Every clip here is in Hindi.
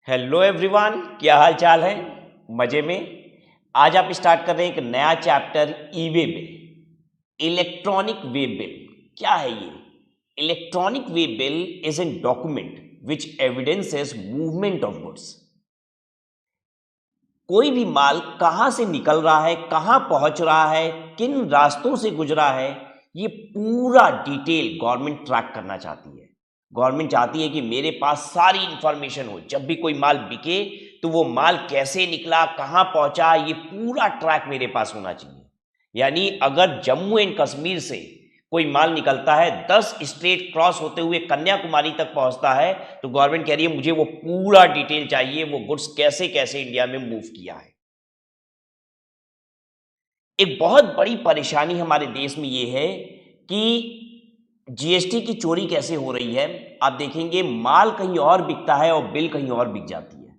हेलो एवरीवन, क्या हाल चाल है? मजे में? आज आप स्टार्ट कर रहे हैं एक नया chapter e way bill, electronic way bill. क्या है ये? Electronic way bill is an document which evidences movement of goods. कोई भी माल कहां से निकल रहा है, कहां पहुंच रहा है, किन रास्तों से गुजरा है, ये पूरा डिटेल गवर्नमेंट ट्रैक करना चाहती है। गवर्नमेंट चाहती है कि मेरे पास सारी इंफॉर्मेशन हो, जब भी कोई माल बिके तो वो माल कैसे निकला, कहां पहुंचा, ये पूरा ट्रैक मेरे पास होना चाहिए। यानी अगर जम्मू एंड कश्मीर से कोई माल निकलता है, 10 स्टेट क्रॉस होते हुए कन्याकुमारी तक पहुंचता है, तो गवर्नमेंट कह रही है मुझे वो पूरा डिटेल चाहिए, वो गुड्स कैसे कैसे इंडिया में मूव किया है। एक बहुत बड़ी परेशानी हमारे देश में ये है कि जीएसटी की चोरी कैसे हो रही है। आप देखेंगे माल कहीं और बिकता है और बिल कहीं और बिक जाती है।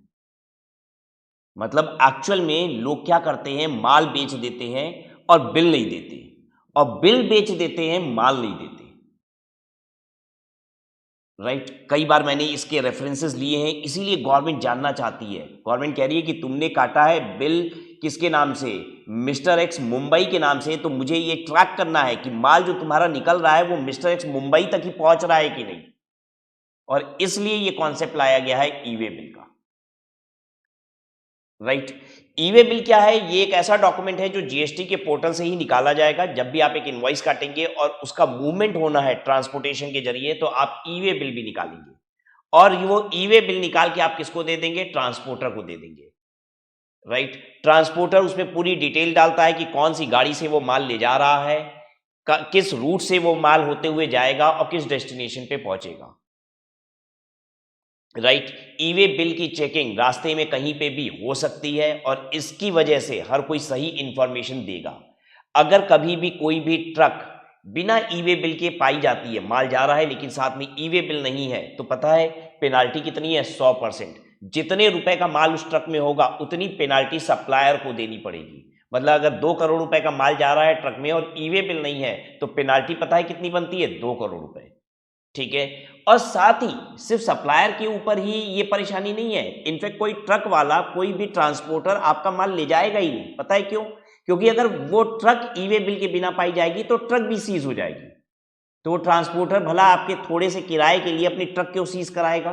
मतलब एक्चुअल में लोग क्या करते हैं, माल बेच देते हैं और बिल नहीं देते, और बिल बेच देते हैं, माल नहीं देते। राइट? कई बार मैंने इसके रेफरेंसेस लिए हैं, इसीलिए गवर्नमेंट जानना चाहती है। गवर्नमेंट कह रही है कि तुमने काटा है बिल किसके नाम से, मिस्टर एक्स मुंबई के नाम से, तो मुझे ये ट्रैक करना है कि माल जो तुम्हारा निकल रहा है वो मिस्टर एक्स मुंबई तक ही पहुंच रहा है कि नहीं। और इसलिए ये कॉन्सेप्ट लाया गया है ई वे बिल का। राइट? ई वे बिल क्या है? ये एक ऐसा डॉक्यूमेंट है जो जीएसटी के पोर्टल से ही निकाला जाएगा। जब भी आप एक इनवॉइस काटेंगे और उसका मूवमेंट होना है ट्रांसपोर्टेशन के जरिए, तो आप ई वे बिल भी निकालेंगे, और वो ई वे बिल निकाल के आप किसको दे देंगे? ट्रांसपोर्टर को दे देंगे। राइट? ट्रांसपोर्टर उसमें पूरी डिटेल डालता है कि कौन सी गाड़ी से वो माल ले जा रहा है, किस रूट से वो माल होते हुए जाएगा और किस डेस्टिनेशन पे पहुंचेगा। राइट? ई वे बिल की चेकिंग रास्ते में कहीं पे भी हो सकती है, और इसकी वजह से हर कोई सही इंफॉर्मेशन देगा। अगर कभी भी कोई भी ट्रक बिना ई वे बिल के पाई जाती है, माल जा रहा है लेकिन साथ में ई वे बिल नहीं है, तो पता है पेनाल्टी कितनी है? 100%। जितने रुपए का माल उस ट्रक में होगा उतनी पेनाल्टी सप्लायर को देनी पड़ेगी। मतलब अगर 2 करोड़ रुपए का माल जा रहा है ट्रक में और ई वे बिल नहीं है, तो पेनाल्टी पता है कितनी बनती है? 2 करोड़ रुपए। ठीक है? और साथ ही सिर्फ सप्लायर के ऊपर ही ये परेशानी नहीं है। इनफैक्ट कोई ट्रक वाला, कोई भी ट्रांसपोर्टर आपका माल ले जाएगा ही नहीं। पता है क्यों? क्योंकि अगर वो ट्रक ई वे बिल के बिना पाई जाएगी तो ट्रक भी सीज हो जाएगी। तो वो ट्रांसपोर्टर भला आपके थोड़े से किराए के लिए अपनी ट्रक क्यों सीज कराएगा?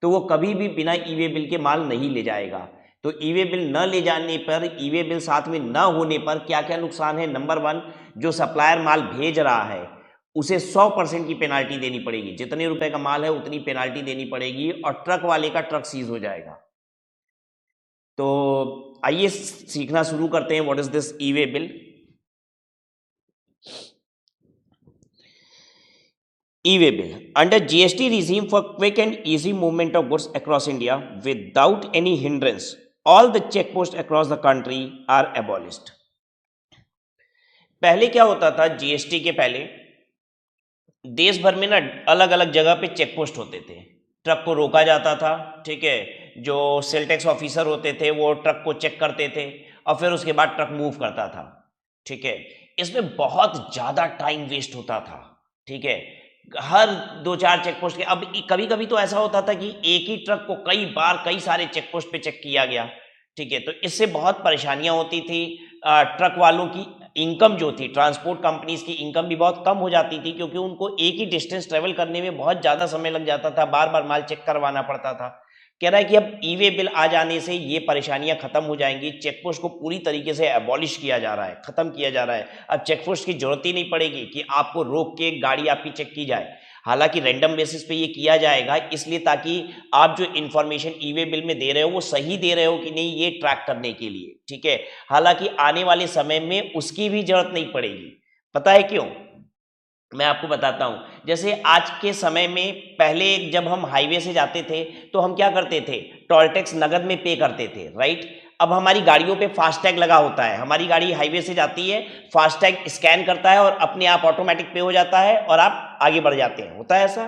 तो वो कभी भी बिना ई वे बिल के माल नहीं ले जाएगा। तो ई वे बिल न ले जाने पर, ई वे बिल साथ में न होने पर क्या क्या नुकसान है? नंबर 1, जो सप्लायर माल भेज रहा है उसे 100% की पेनाल्टी देनी पड़ेगी। जितने रुपए का माल है उतनी पेनाल्टी देनी पड़ेगी, और ट्रक वाले का ट्रक सीज हो जाएगा। तो आइए सीखना शुरू करते हैं, what is this E way bill. E way bill under GST regime for quick and easy movement of goods across India without any hindrance, all the checkposts across the country are abolished। पहले क्या होता था? जीएसटी के पहले देश भर में ना अलग अलग जगह पे चेक पोस्ट होते थे। ट्रक को रोका जाता था, ठीक है? जो सेल टैक्स ऑफिसर होते थे वो ट्रक को चेक करते थे, और फिर उसके बाद ट्रक मूव करता था। ठीक है? इसमें बहुत ज़्यादा टाइम वेस्ट होता था। ठीक है? हर 2-4 चेक पोस्ट के, अब कभी कभी तो ऐसा होता था कि एक ही ट्रक को कई बार कई सारे चेक पोस्ट पे चेक किया गया। ठीक है? तो इससे बहुत परेशानियां होती थी। ट्रक वालों की इनकम जो थी, ट्रांसपोर्ट कंपनीज की इनकम भी बहुत कम हो जाती थी, क्योंकि उनको एक ही डिस्टेंस ट्रेवल करने में बहुत ज़्यादा समय लग जाता था, बार बार माल चेक करवाना पड़ता था। कह रहा है कि अब ई वे बिल आ जाने से ये परेशानियां खत्म हो जाएंगी। चेकपोस्ट को पूरी तरीके से एबॉलिश किया जा रहा है, खत्म किया जा रहा है। अब चेकपोस्ट की जरूरत ही नहीं पड़ेगी कि आपको रोक के गाड़ी आपकी चेक की जाए। हालांकि रैंडम बेसिस पे ये किया जाएगा, इसलिए ताकि आप जो इन्फॉर्मेशन ई वे बिल में दे रहे हो वो सही दे रहे हो कि नहीं, ये ट्रैक करने के लिए। ठीक है? हालांकि आने वाले समय में उसकी भी जरूरत नहीं पड़ेगी। पता है क्यों? मैं आपको बताता हूं। जैसे आज के समय में, पहले जब हम हाईवे से जाते थे तो हम क्या करते थे? टोल टैक्स नगद में पे करते थे। राइट? अब हमारी गाड़ियों पे फास्टैग लगा होता है। हमारी गाड़ी हाईवे से जाती है, फास्टैग स्कैन करता है और अपने आप ऑटोमेटिक पे हो जाता है, और आप आगे बढ़ जाते हैं। होता है ऐसा?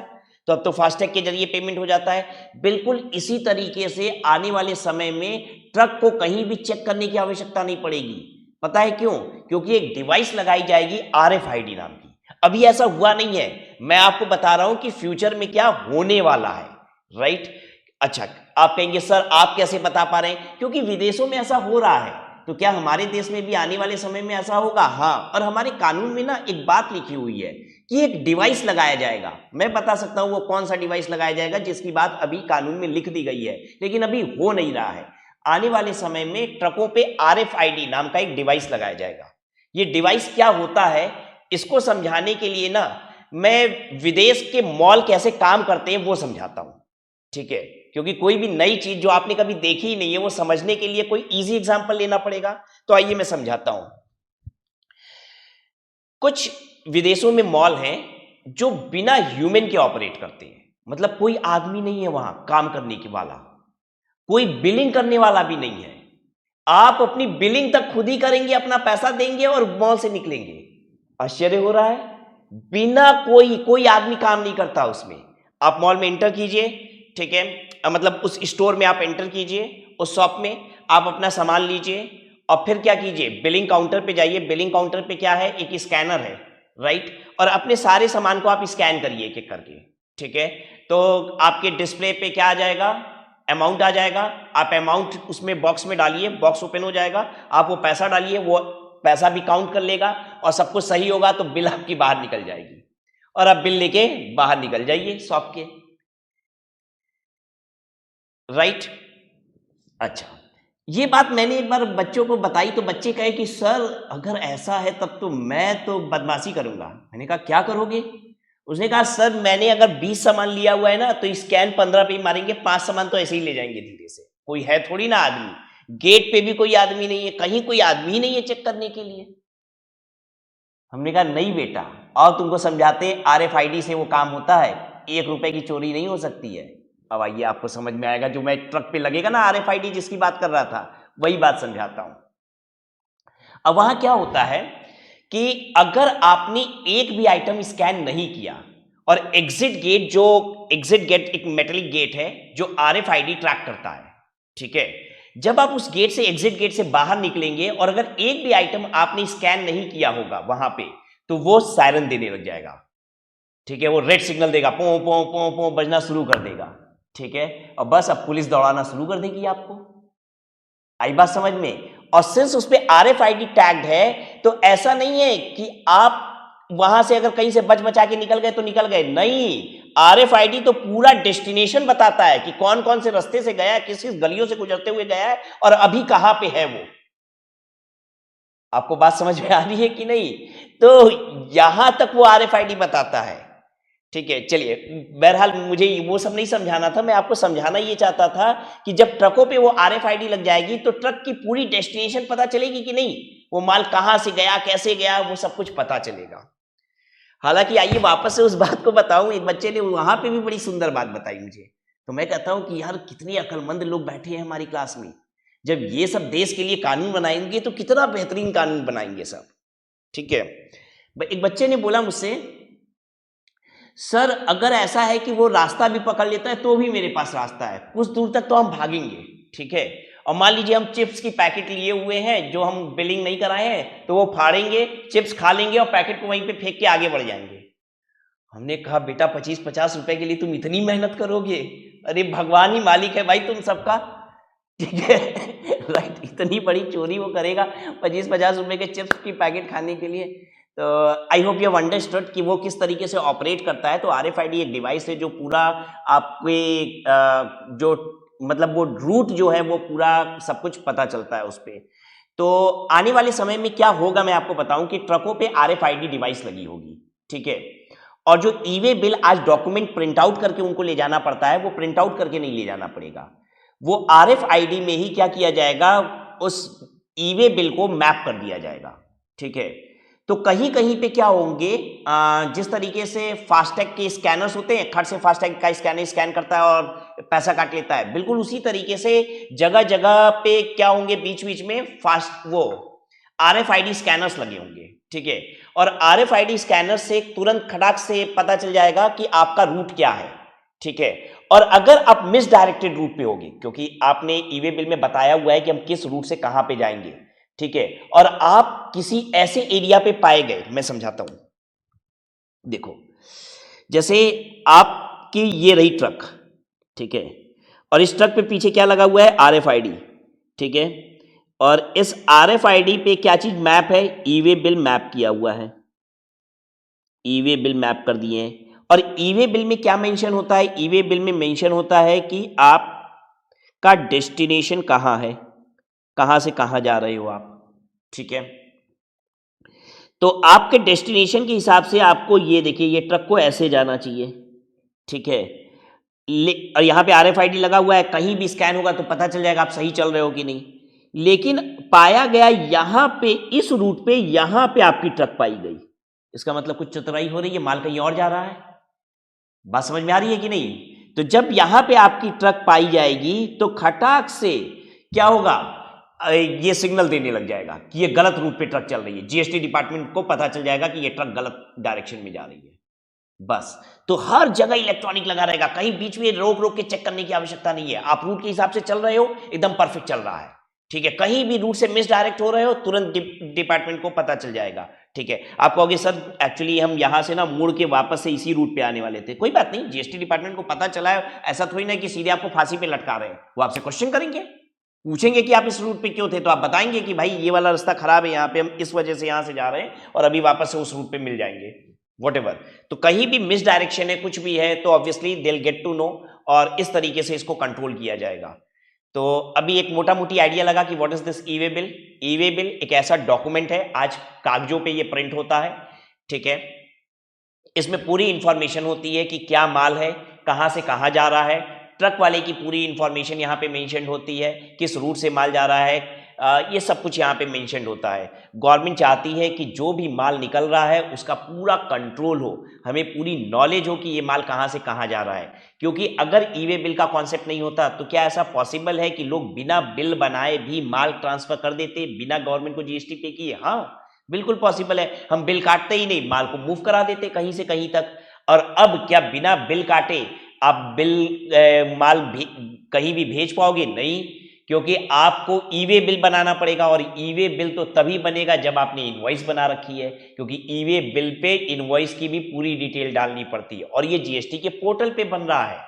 तो अब तो फास्टैग के जरिए पेमेंट हो जाता है। बिल्कुल इसी तरीके से आने वाले समय में ट्रक को कहीं भी चेक करने की आवश्यकता नहीं पड़ेगी। पता है क्यों? क्योंकि एक डिवाइस लगाई जाएगी RFID नाम की। अभी ऐसा हुआ नहीं है, मैं आपको बता रहा हूं कि फ्यूचर में क्या होने वाला है। राइट? अच्छा, आप कहेंगे सर आप कैसे बता पा रहे हैं, क्योंकि विदेशों में ऐसा हो रहा है, तो क्या हमारे देश में भी आने वाले समय में ऐसा होगा? हाँ, और हमारे कानून में ना एक बात लिखी हुई है कि एक डिवाइस लगाया जाएगा। मैं बता सकता हूं वो कौन सा डिवाइस लगाया जाएगा, जिसकी बात अभी कानून में लिख दी गई है, लेकिन अभी हो नहीं रहा है। आने वाले समय में ट्रकों पे RFID नाम का एक डिवाइस लगाया जाएगा। ये डिवाइस क्या होता है, इसको समझाने के लिए ना मैं विदेश के मॉल कैसे काम करते हैं वो समझाता हूं, ठीक है? क्योंकि कोई भी नई चीज जो आपने कभी देखी ही नहीं है, वो समझने के लिए कोई इजी एग्जांपल लेना पड़ेगा। तो आइए मैं समझाता हूं। कुछ विदेशों में मॉल हैं जो बिना ह्यूमन के ऑपरेट करते हैं, मतलब कोई आदमी नहीं है वहां काम करने के वाला, कोई बिलिंग करने वाला भी नहीं है। आप अपनी बिलिंग तक खुद ही करेंगे, अपना पैसा देंगे और मॉल से निकलेंगे। आश्चर्य हो रहा है, बिना कोई आदमी काम नहीं करता उसमें। आप मॉल में एंटर कीजिए, ठीक है, मतलब उस स्टोर में आप एंटर कीजिए, उस शॉप में आप अपना सामान लीजिए और फिर क्या कीजिए, बिलिंग काउंटर पे जाइए। बिलिंग काउंटर पे क्या है, एक स्कैनर है, राइट, और अपने सारे सामान को आप स्कैन करिए एक एक करके, ठीक है। तो आपके डिस्प्ले पे क्या आ जाएगा, अमाउंट आ जाएगा। आप अमाउंट उसमें बॉक्स में डालिए, बॉक्स ओपन हो जाएगा, आप वो पैसा डालिए, वो पैसा भी काउंट कर लेगा और सब कुछ सही होगा तो बिल आपकी बाहर निकल जाएगी और आप बिल लेके बाहर निकल जाइए शॉप के, राइट। अच्छा, ये बात मैंने एक बार बच्चों को बताई तो बच्चे कहे कि सर अगर ऐसा है तब तो मैं तो बदमाशी करूंगा। मैंने कहा क्या करोगे? उसने कहा सर मैंने अगर 20 सामान लिया हुआ है ना तो स्कैन 15 पे ही मारेंगे, 5 सामान तो ऐसे ही ले जाएंगे धीरे से। कोई है थोड़ी ना आदमी, गेट पे भी कोई आदमी नहीं है, कहीं कोई आदमी ही नहीं है चेक करने के लिए। हमने कहा नहीं बेटा, और तुमको समझाते RFID से वो काम होता है, 1 रुपए की चोरी नहीं हो सकती है। अब आइए आपको समझ में आएगा, जो मैं ट्रक पे लगेगा ना RFID जिसकी बात कर रहा था, वही बात समझाता हूं। अब वहां क्या होता है कि अगर आपने एक भी आइटम स्कैन नहीं किया और एग्जिट गेट एक मेटलिक गेट है जो RFID ट्रैक करता है, ठीक है। जब आप उस गेट से एग्जिट गेट से बाहर निकलेंगे और अगर एक भी आइटम आपने स्कैन नहीं किया होगा वहां पे, तो वो सायरन देने लग जाएगा, ठीक है। वो रेड सिग्नल देगा, पो पो पो पो बजना शुरू कर देगा, ठीक है। और बस अब पुलिस दौड़ाना शुरू कर देगी आपको। आई बात समझ में? और सिंस उस पे RFID टैग्ड है तो ऐसा नहीं है कि आप वहां से अगर कहीं से बच बचा के निकल गए तो निकल गए, नहीं। RFID तो पूरा डेस्टिनेशन बताता है कि कौन कौन से रास्ते से गया है, किस किस गलियों से गुजरते हुए गया है और अभी कहां पे है वो। आपको बात समझ में आ रही है कि नहीं? तो यहां तक वो RFID बताता है, ठीक है। चलिए, बहरहाल मुझे वो सब नहीं समझाना था, मैं आपको समझाना ये चाहता था कि जब ट्रकों पे वो RFID लग जाएगी तो ट्रक की पूरी डेस्टिनेशन पता चलेगी कि नहीं, वो माल कहां से गया, कैसे गया, वो सब कुछ पता चलेगा। हालांकि आइए वापस से उस बात को बताऊं, एक बच्चे ने वहां पे भी बड़ी सुंदर बात बताई मुझे, तो मैं कहता हूं कि यार कितने अक्लमंद लोग बैठे हैं हमारी क्लास में। जब ये सब देश के लिए कानून बनाएंगे तो कितना बेहतरीन कानून बनाएंगे सब, ठीक है। एक बच्चे ने बोला मुझसे, सर अगर ऐसा है कि वो रास्ता भी पकड़ लेता है तो भी मेरे पास रास्ता है, कुछ दूर तक तो हम भागेंगे, ठीक है। और मान लीजिए हम चिप्स की पैकेट लिए हुए हैं जो हम बिलिंग नहीं कराए हैं, तो वो फाड़ेंगे, चिप्स खा लेंगे और पैकेट को वहीं पे फेंक के आगे बढ़ जाएंगे। हमने कहा बेटा 25-50 रुपए के लिए तुम इतनी मेहनत करोगे? अरे भगवान ही मालिक है भाई तुम सबका, ठीक है। राइट, इतनी बड़ी चोरी वो करेगा 25-50 रुपए के चिप्स की पैकेट खाने के लिए। तो I hope you have understood कि वो किस तरीके से ऑपरेट करता है। तो RFID एक डिवाइस है जो पूरा आपके जो मतलब वो रूट जो है वो पूरा सब कुछ पता चलता है उस पर। तो आने वाले समय में क्या होगा मैं आपको बताऊं कि ट्रकों पे RFID डिवाइस लगी होगी, ठीक है। और जो ई-वे बिल आज डॉक्यूमेंट प्रिंट आउट करके उनको ले जाना पड़ता है, वो प्रिंट आउट करके नहीं ले जाना पड़ेगा, वो RFID में ही क्या किया जाएगा, उस ई-वे बिल को मैप कर दिया जाएगा, ठीक है। तो कहीं कहीं पे क्या होंगे, जिस तरीके से फास्टैग के स्कैनर्स होते हैं, खट से फास्टैग का स्कैनर स्कैन करता है और पैसा काट लेता है, बिल्कुल उसी तरीके से जगह जगह पे क्या होंगे, बीच बीच में वो RFID स्कैनर्स लगे होंगे, ठीक है। और RFID स्कैनर से तुरंत खटाक से पता चल जाएगा कि आपका रूट क्या है, ठीक है। और अगर आप मिस डायरेक्टेड रूट पे होगे, क्योंकि आपने ई-वे बिल में बताया हुआ है कि हम किस रूट से कहां पे जाएंगे, ठीक है, और आप किसी ऐसे एरिया पे पाए गए, मैं समझाता हूं। देखो, जैसे आपकी ये रही ट्रक, ठीक है, और इस ट्रक पे पीछे क्या लगा हुआ है, RFID, ठीक है। और इस RFID पे क्या चीज मैप है, ई वे बिल मैप किया हुआ है, ई वे बिल मैप कर दिए हैं। और ई वे बिल में क्या मेंशन होता है, ई वे बिल में मेंशन होता है कि आपका डेस्टिनेशन कहाँ है, कहाँ से कहाँ जा रहे हो आप, ठीक है। तो आपके डेस्टिनेशन के हिसाब से आपको ये देखिए, ये ट्रक को ऐसे जाना चाहिए, ठीक है। और यहाँ पे RFID लगा हुआ है, कहीं भी स्कैन होगा तो पता चल जाएगा आप सही चल रहे हो कि नहीं। लेकिन पाया गया यहाँ पे, इस रूट पे यहाँ पे आपकी ट्रक पाई गई, इसका मतलब कुछ चतुराई हो रही है, माल कहीं और जा रहा है। बात समझ में आ रही है कि नहीं? तो जब यहां पे आपकी ट्रक पाई जाएगी तो खटाक से क्या होगा, ये सिग्नल देने लग जाएगा कि ये गलत रूट पे ट्रक चल रही है। GST डिपार्टमेंट को पता चल जाएगा कि ये ट्रक गलत डायरेक्शन में जा रही है। बस, तो हर जगह इलेक्ट्रॉनिक लगा रहेगा, कहीं बीच में रोक रोक के चेक करने की आवश्यकता नहीं है। आप रूट के हिसाब से चल रहे हो, एकदम परफेक्ट चल रहा है, ठीक है। कहीं भी रूट से मिस डायरेक्ट हो रहे हो, तुरंत डिपार्टमेंट को पता चल जाएगा, ठीक है। आप कहोगे सर एक्चुअली हम यहां से ना मुड़ के वापस से इसी रूट पे आने वाले थे। कोई बात नहीं, GST डिपार्टमेंट को पता चला है, ऐसा थोड़ी ना कि सीधे आपको फांसी पे लटका रहे हैं। वो आपसे क्वेश्चन करेंगे, पूछेंगे कि आप इस रूट पे क्यों थे, तो आप बताएंगे कि भाई ये वाला रास्ता खराब है, यहाँ पे हम इस वजह से यहां से जा रहे हैं और अभी वापस से उस रूट पे मिल जाएंगे, व्हाटएवर। तो कहीं भी मिस डायरेक्शन है, कुछ भी है, तो obviously they will get to know, और इस तरीके से इसको कंट्रोल किया जाएगा। तो अभी एक मोटा मोटी आइडिया लगा कि what is this E way bill. E way bill एक ऐसा डॉक्यूमेंट है, आज कागजों पे ये प्रिंट होता है, ठीक है। इसमें पूरी इंफॉर्मेशन होती है कि क्या माल है, कहां से कहां जा रहा है, ट्रक वाले की पूरी इंफॉर्मेशन यहाँ पे मेंशन होती है, किस रूट से माल जा रहा है, ये सब कुछ यहाँ पे मेंशन होता है। गवर्नमेंट चाहती है कि जो भी माल निकल रहा है उसका पूरा कंट्रोल हो, हमें पूरी नॉलेज हो कि ये माल कहाँ से कहाँ जा रहा है। क्योंकि अगर ई वे बिल का कॉन्सेप्ट नहीं होता तो क्या ऐसा पॉसिबल है कि लोग बिना बिल बनाए भी माल ट्रांसफर कर देते, बिना गवर्नमेंट को GST पे किए? हाँ, बिल्कुल पॉसिबल है। हम बिल काटते ही नहीं, माल को मूव करा देते कहीं से कहीं तक। और अब क्या बिना बिल काटे आप माल कहीं भी भेज पाओगे? नहीं, क्योंकि आपको ई वे बिल बनाना पड़ेगा, और ई वे बिल तो तभी बनेगा जब आपने इनवॉइस बना रखी है, क्योंकि ई वे बिल पे इनवॉइस की भी पूरी डिटेल डालनी पड़ती है, और ये GST के पोर्टल पे बन रहा है,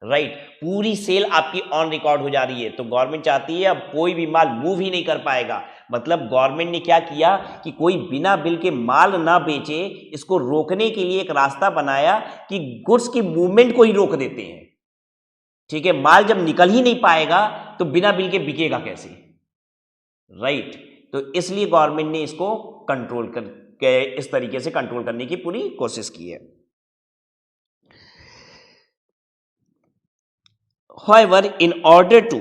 राइट। पूरी सेल आपकी ऑन रिकॉर्ड हो जा रही है। तो गवर्नमेंट चाहती है अब कोई भी माल मूव ही नहीं कर पाएगा। मतलब गवर्नमेंट ने क्या किया कि कोई बिना बिल के माल ना बेचे, इसको रोकने के लिए एक रास्ता बनाया कि गुड्स की मूवमेंट को ही रोक देते हैं, ठीक है। माल जब निकल ही नहीं पाएगा तो बिना बिल के बिकेगा कैसे, राइट। तो इसलिए गवर्नमेंट ने इसको कंट्रोल करके इस तरीके से कंट्रोल करने की पूरी कोशिश की है। However, in order to,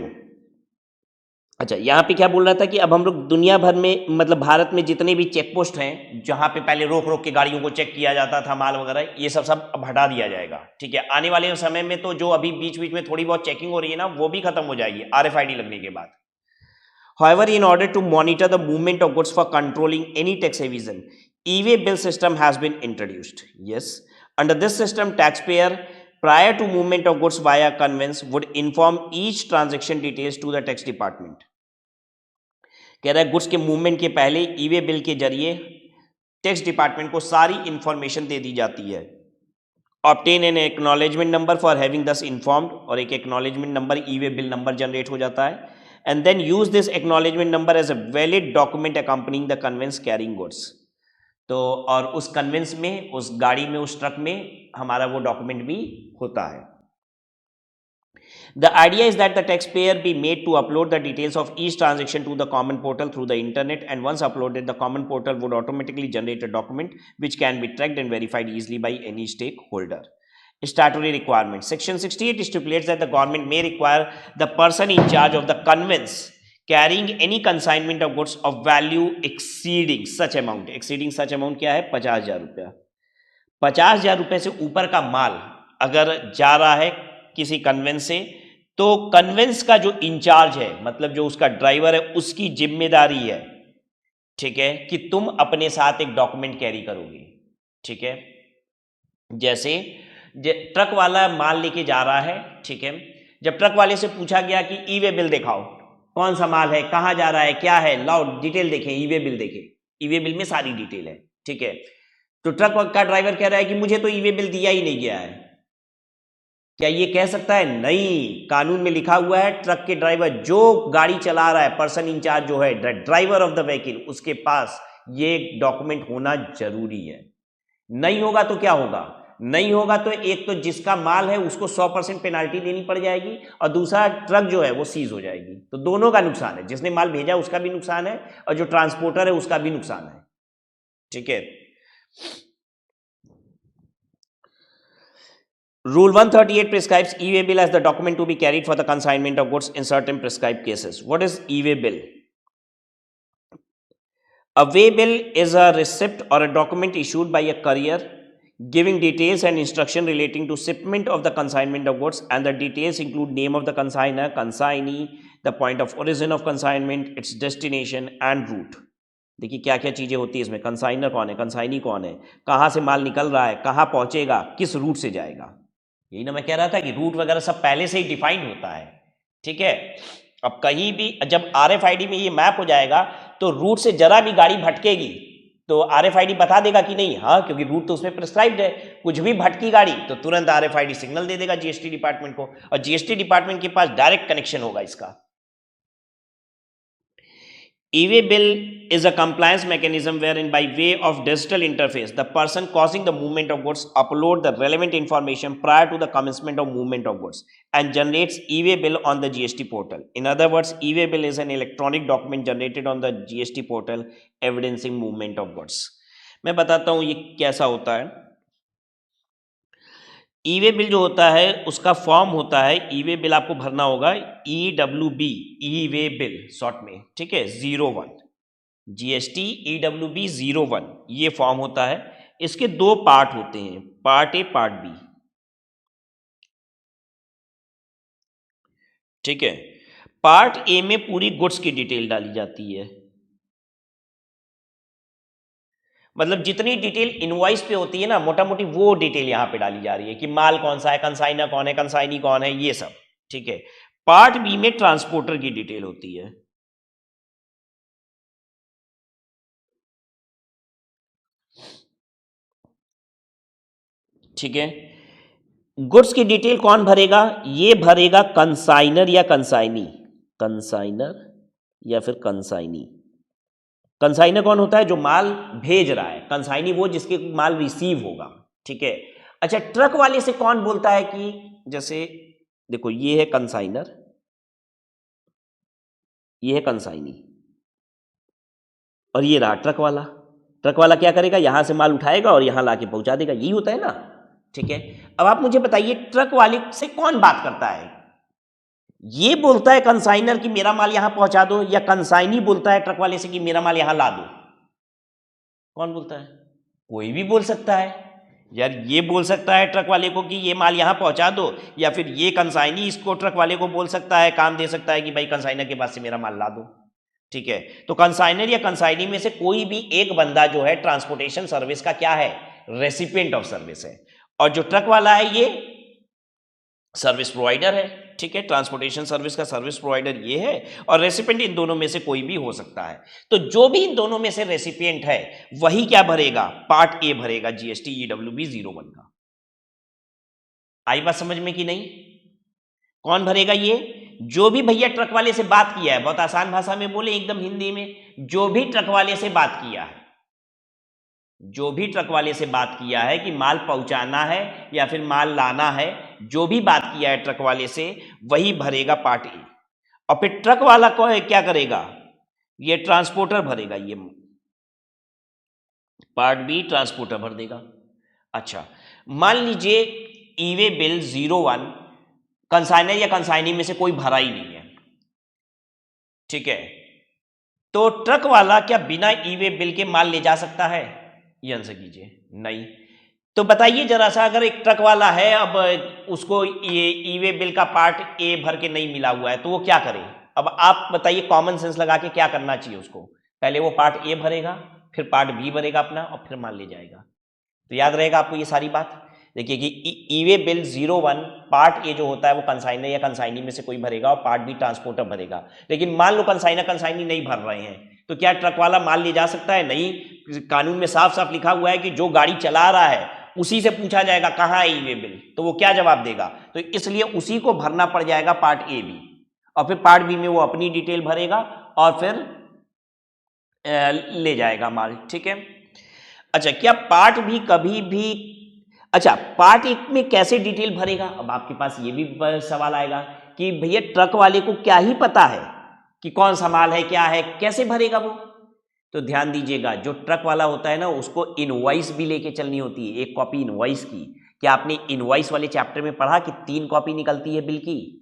अच्छा यहां पे क्या बोल रहा था कि अब हम लोग दुनिया भर में, मतलब भारत में जितने भी चेक पोस्ट हैं, जहां पे पहले रोक रोक के गाड़ियों को चेक किया जाता था माल वगैरह, ये सब सब अब हटा दिया जाएगा, ठीक है। आने वाले समय में तो जो अभी बीच बीच में थोड़ी बहुत चेकिंग हो रही है ना, वो भी खत्म हो जाएगी RFID लगने के बाद। However, in order to monitor the movement of goods for controlling any tax evasion, e-way bill system has been introduced. Yes, under this system, taxpayer prior to movement of goods via conveyance would inform each transaction details to the tax department. कह रहा है गुड्स के मूवमेंट के पहले ई-वे बिल के जरिए टैक्स डिपार्टमेंट को सारी इंफॉर्मेशन दे दी जाती है। Obtain an acknowledgement number for having this informed, और एक acknowledgement number e way bill number generate हो जाता है, and then use this acknowledgement number as a valid document accompanying the conveyance carrying goods. तो और उस कन्वेंस में, उस गाड़ी में, उस ट्रक में हमारा वो डॉक्यूमेंट भी होता है। The idea is that the taxpayer be made to upload the details of each transaction to the common portal through the internet, and once uploaded, the common portal would automatically generate a document which can be tracked and verified easily by any stakeholder. Statutory requirements. Section 68 stipulates that the government may require the person in charge of the conveyance carrying any consignment of goods of value exceeding such amount. Exceeding such amount क्या है? 50,000 रुपया। 50,000 रुपये से ऊपर का माल अगर जा रहा है किसी कन्वेंस से, तो कन्वेंस का जो इंचार्ज है, मतलब जो उसका ड्राइवर है, उसकी जिम्मेदारी है, ठीक है, कि तुम अपने साथ एक डॉक्यूमेंट कैरी करोगे, ठीक है। जैसे ट्रक वाला माल लेके जा रहा है, ठीक है। जब ट्रक वाले से पूछा गया कि ई-वे बिल दिखाओ, कौन सा माल है, कहां जा रहा है, क्या है, लाओ डिटेल देखें, ई-वे बिल देखें। ई-वे बिल में सारी डिटेल है, ठीक है। तो ट्रक का ड्राइवर कह रहा है कि मुझे तो ई-वे बिल दिया ही नहीं गया है, क्या ये कह सकता है? नहीं, कानून में लिखा हुआ है ट्रक के ड्राइवर, जो गाड़ी चला रहा है, पर्सन इंचार्ज जो है, ड्राइवर ऑफ द व्हीकल, उसके पास ये डॉक्यूमेंट होना जरूरी है। नहीं होगा तो क्या होगा? नहीं होगा तो एक तो जिसका माल है उसको 100% पेनाल्टी देनी पड़ जाएगी, और दूसरा ट्रक जो है वो सीज हो जाएगी। तो दोनों का नुकसान है, जिसने माल भेजा उसका भी नुकसान है और जो ट्रांसपोर्टर है उसका भी नुकसान है। ठीक है। Rule 138 prescribes e-way bill as the document to be carried for the consignment of goods in certain prescribed cases. What is e-way bill? A way bill is a receipt or a document issued by a courier giving details and instruction relating to shipment of the consignment of goods, and the details include name of the consignor, consignee, the point of origin of consignment, its destination and route. देखिए क्या क्या चीज़ें होती है इसमें। कंसाइनर कौन है, कंसाइनी कौन है, कहाँ से माल निकल रहा है, कहाँ पहुँचेगा, किस रूट से जाएगा। यही ना मैं कह रहा था कि रूट वगैरह सब पहले से ही डिफाइंड होता है। ठीक है। अब कहीं भी जब RFID में ये मैप हो जाएगा तो रूट से जरा भी गाड़ी भटकेगी तो RFID बता देगा कि नहीं, हाँ, क्योंकि रूट तो उसमें प्रिस्क्राइब्ड है। कुछ भी भटकी गाड़ी तो तुरंत RFID सिग्नल दे देगा GST डिपार्टमेंट को, और GST डिपार्टमेंट के पास डायरेक्ट कनेक्शन होगा इसका। E-way bill is a compliance mechanism wherein by way of digital interface, the person causing the movement of goods upload the relevant information prior to the commencement of movement of goods and generates E-way bill on the GST portal. In other words, E-way bill is an electronic document generated on the GST portal evidencing movement of goods. मैं बताता हूँ ये कैसा होता है। ई-वे बिल जो होता है उसका फॉर्म होता है, ई-वे बिल आपको भरना होगा EWB, ई-वे बिल शॉर्ट में। ठीक है, 01 GST EWB 01 ये फॉर्म होता है। इसके दो पार्ट होते हैं, पार्ट ए, पार्ट बी। ठीक है। पार्ट ए में पूरी गुड्स की डिटेल डाली जाती है, मतलब जितनी डिटेल इनवॉइस पे होती है ना, मोटा मोटी वो डिटेल यहां पे डाली जा रही है कि माल कौन सा है, कंसाइनर कौन है, कंसाइनी कौन है, ये सब। ठीक है। पार्ट बी में ट्रांसपोर्टर की डिटेल होती है। ठीक है। गुड्स की डिटेल कौन भरेगा? ये भरेगा कंसाइनर या कंसाइनी, कंसाइनर या फिर कंसाइनी। कंसाइनर कौन होता है? जो माल भेज रहा है। कंसाइनी वो जिसके माल रिसीव होगा। ठीक है। अच्छा, ट्रक वाले से कौन बोलता है कि जैसे देखो ये है कंसाइनर, ये है कंसाइनी, और ये रहा ट्रक वाला। ट्रक वाला क्या करेगा? यहां से माल उठाएगा और यहां लाके पहुंचा देगा, यही होता है ना। ठीक है। अब आप मुझे बताइए ट्रक वाले से कौन बात करता है? ये बोलता है कंसाइनर कि मेरा माल यहां पहुंचा दो, या कंसाइनी बोलता है ट्रक वाले से कि मेरा माल यहां ला दो? कौन बोलता है? कोई भी बोल सकता है यार। ये बोल सकता है ट्रक वाले को कि ये माल यहां पहुंचा दो, या फिर ये कंसाइनी इसको ट्रक वाले को बोल सकता है, काम दे सकता है कि भाई कंसाइनर के पास से मेरा माल ला दो। ठीक है। तो कंसाइनर या कंसाइनी में से कोई भी एक बंदा जो है ट्रांसपोर्टेशन सर्विस का क्या है? रेसिपिएंट ऑफ सर्विस है। और जो ट्रक वाला है ये सर्विस प्रोवाइडर है। ठीक है। ट्रांसपोर्टेशन सर्विस का सर्विस प्रोवाइडर ये है, और रेसिपिएंट इन दोनों में से कोई भी हो सकता है। तो जो भी इन दोनों में से रेसिपिएंट है वही क्या भरेगा? पार्ट ए भरेगा GST EWB 01 का। आई बात समझ में कि नहीं? कौन भरेगा? ये जो भी भैया ट्रक वाले से बात किया है, बहुत आसान भाषा में बोले एकदम हिंदी में, जो भी ट्रक वाले से बात किया है, जो भी ट्रक वाले से बात किया है कि माल पहुंचाना है या फिर माल लाना है, जो भी बात किया है ट्रक वाले से वही भरेगा पार्ट ए। और फिर ट्रक वाला को क्या करेगा? ये ट्रांसपोर्टर भरेगा, ये पार्ट बी ट्रांसपोर्टर भर देगा। अच्छा, मान लीजिए ई-वे बिल 01 कंसाइनर या कंसाइनी में से कोई भरा ही नहीं है। ठीक है। तो ट्रक वाला क्या बिना ई-वे बिल के माल ले जा सकता है? ये आंसर कीजिए, नहीं। तो बताइए जरा सा, अगर एक ट्रक वाला है, अब उसको ये ई-वे बिल का पार्ट ए भर के नहीं मिला हुआ है तो वो क्या करे? अब आप बताइए, कॉमन सेंस लगा के क्या करना चाहिए उसको? पहले वो पार्ट ए भरेगा, फिर पार्ट बी भरेगा अपना, और फिर माल ले जाएगा। तो याद रहेगा आपको ये सारी बात। देखिए कि ई-वे बिल 01 पार्ट ए जो होता है वो कंसाइनर या कंसाइनी में से कोई भरेगा, और पार्ट बी ट्रांसपोर्टर भरेगा। लेकिन मान लो कंसाइनर कंसाइनी नहीं भर रहे हैं, तो क्या ट्रक वाला माल ले जा सकता है? नहीं। कानून में साफ साफ लिखा हुआ है कि जो गाड़ी चला रहा है उसी से पूछा जाएगा कहाँ है ई वे बिल, तो वो क्या जवाब देगा, तो इसलिए उसी को भरना पड़ जाएगा पार्ट ए भी, और फिर पार्ट बी में वो अपनी डिटेल भरेगा और फिर ले जाएगा माल। ठीक है। अच्छा, क्या पार्ट भी कभी भी, अच्छा पार्ट एक में कैसे डिटेल भरेगा, अब आपके पास ये भी सवाल आएगा कि भैया ट्रक वाले को क्या ही पता है कि कौन सा माल है क्या है, कैसे भरेगा वो, तो ध्यान दीजिएगा जो ट्रक वाला होता है ना उसको इनवॉइस भी लेके चलनी होती है, एक कॉपी इनवॉइस की। क्या आपने इनवॉइस वाले चैप्टर में पढ़ा कि 3 कॉपी निकलती है बिल की?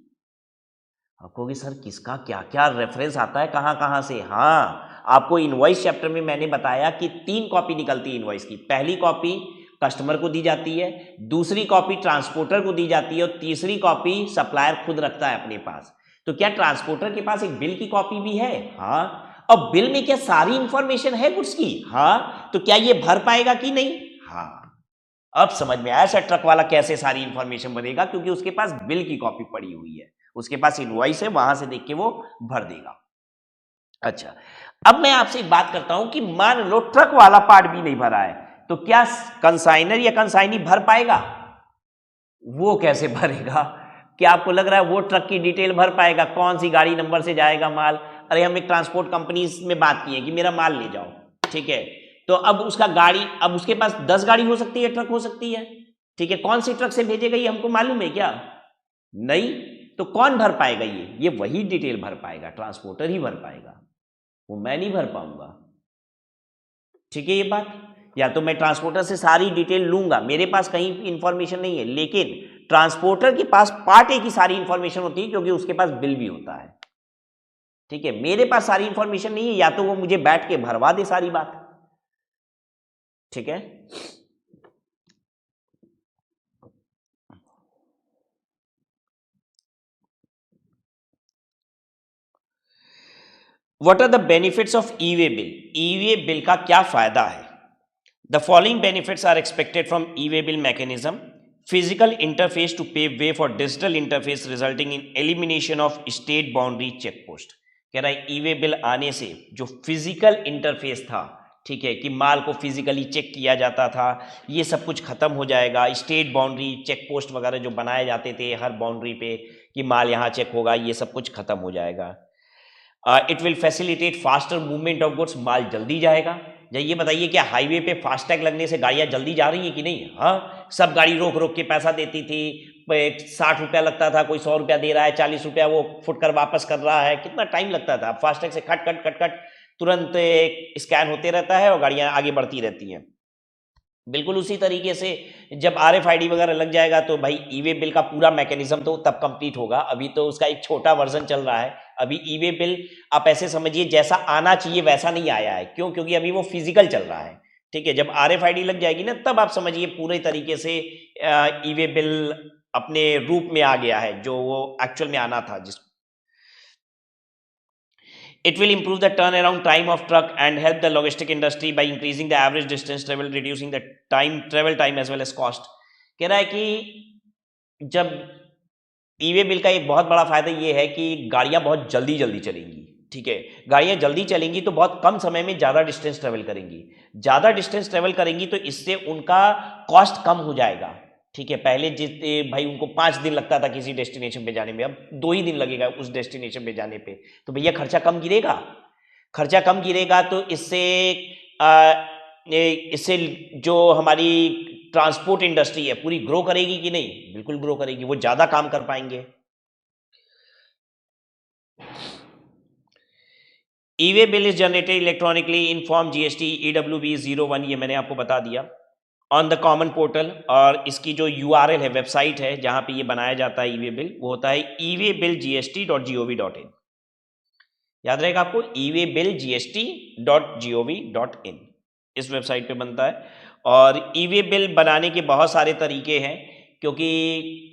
आप कहोगे सर किसका क्या क्या रेफरेंस आता है कहां कहां से, हाँ आपको इनवॉइस चैप्टर में मैंने बताया कि 3 कॉपी निकलती है इनवॉइस की। पहली कॉपी कस्टमर को दी जाती है, दूसरी कॉपी ट्रांसपोर्टर को दी जाती है और तीसरी कॉपी सप्लायर खुद रखता है अपने पास। तो क्या ट्रांसपोर्टर के पास एक बिल की कॉपी भी है? हाँ। अब बिल में क्या सारी इंफॉर्मेशन है गुड्स की? हाँ। तो क्या ये भर पाएगा कि नहीं? हाँ। अब समझ में आया सर ट्रक वाला कैसे सारी इंफॉर्मेशन भरेगा, क्योंकि उसके पास बिल की कॉपी पड़ी हुई है, उसके पास इनवॉइस है, वहां से देख के वो भर देगा। अच्छा, अब मैं आपसे एक बात करता हूं कि मान लो ट्रक वाला पार्ट भी नहीं भरा है, तो क्या कंसाइनर या कंसाइनी भर पाएगा? वो कैसे भरेगा? क्या आपको लग रहा है वो ट्रक की डिटेल भर पाएगा, कौन सी गाड़ी नंबर से जाएगा माल? अरे हम एक ट्रांसपोर्ट कंपनी में बात की है कि मेरा माल ले जाओ, ठीक है, तो अब उसका गाड़ी, अब उसके पास 10 गाड़ी हो सकती है, ट्रक हो सकती है, ठीक है, कौन सी ट्रक से भेजेगा ये हमको मालूम है क्या? नहीं। तो कौन भर पाएगा ये वही डिटेल भर पाएगा, ट्रांसपोर्टर ही भर पाएगा, वो मैं नहीं भर पाऊंगा। ठीक है ये बात, या तो मैं ट्रांसपोर्टर से सारी डिटेल लूंगा, मेरे पास कहीं इंफॉर्मेशन नहीं है, लेकिन ट्रांसपोर्टर के पास पार्ट ए की सारी इंफॉर्मेशन होती है क्योंकि उसके पास बिल भी होता है। ठीक है, मेरे पास सारी इंफॉर्मेशन नहीं है, या तो वो मुझे बैठ के भरवा दे सारी बात। ठीक है, what are the benefits of e way bill? E way bill का क्या फायदा है? The following benefits are expected from e way bill mechanism: physical interface to pave way for digital interface resulting in elimination of state boundary check post. कह रहा है ई वे बिल आने से जो फिजिकल इंटरफेस था, ठीक है, कि माल को फिजिकली चेक किया जाता था, ये सब कुछ खत्म हो जाएगा। स्टेट बाउंड्री चेक पोस्ट वगैरह जो बनाए जाते थे हर बाउंड्री पे कि माल यहाँ चेक होगा, ये सब कुछ खत्म हो जाएगा। It will facilitate faster movement of goods, माल जल्दी जाएगा। ये बताइए क्या हाईवे पे फास्टैग लगने से गाड़ियां जल्दी जा रही है कि नहीं? हाँ, सब गाड़ी रोक रोक के पैसा देती थी, 60 रुपया लगता था, कोई 100 रुपया दे रहा है, 40 रुपया वो फुटकर वापस कर रहा है, कितना टाइम लगता था। फास्टैग से खट खट खट खट तुरंत स्कैन होते रहता है और गाड़ियां आगे बढ़ती रहती हैं। बिल्कुल उसी तरीके से जब RFID वगैरह लग जाएगा तो भाई ई वे बिल का पूरा मैकेनिज्म तो तब कंप्लीट होगा। अभी तो उसका एक छोटा वर्जन चल रहा है। अभी ई वे बिल आप ऐसे समझिए जैसा आना चाहिए वैसा नहीं आया है। क्यों? क्योंकि अभी वो फिजिकल चल रहा है। ठीक है, जब RFID लग जाएगी ना तब आप समझिए पूरे तरीके से ई वे बिल अपने रूप में आ गया है जो वो एक्चुअल में आना था। जिस It will improve the turnaround time of truck and help the logistic industry by increasing the average distance travel, reducing the travel time as well as cost. कह रहा है कि जब ई वे बिल का एक बहुत बड़ा फायदा ये है कि गाड़ियां बहुत जल्दी जल्दी चलेंगी। ठीक है, गाड़ियां जल्दी चलेंगी तो बहुत कम समय में ज़्यादा डिस्टेंस ट्रेवल करेंगी। ज़्यादा डिस्टेंस ट्रेवल करेंगी तो इससे उनका कॉस्ट कम हो जाएगा। ठीक है, पहले जितने भाई उनको 5 दिन लगता था किसी डेस्टिनेशन पे जाने में, अब 2 ही दिन लगेगा उस डेस्टिनेशन पे जाने पे, तो भैया खर्चा कम गिरेगा। खर्चा कम गिरेगा तो इससे जो हमारी ट्रांसपोर्ट इंडस्ट्री है पूरी ग्रो करेगी कि नहीं? बिल्कुल ग्रो करेगी, वो ज़्यादा काम कर पाएंगे। E way bill is generated electronically in form GST EWB 01, ये मैंने आपको बता दिया, ऑन द कॉमन पोर्टल। और इसकी जो URL है, वेबसाइट है जहां पे ये बनाया जाता है ई वे बिल, वो होता है ewaybillgst.gov.in। याद रहेगा आपको, ewaybillgst.gov.in, इस वेबसाइट पे बनता है। और ई वे बिल बनाने के बहुत सारे तरीके हैं, क्योंकि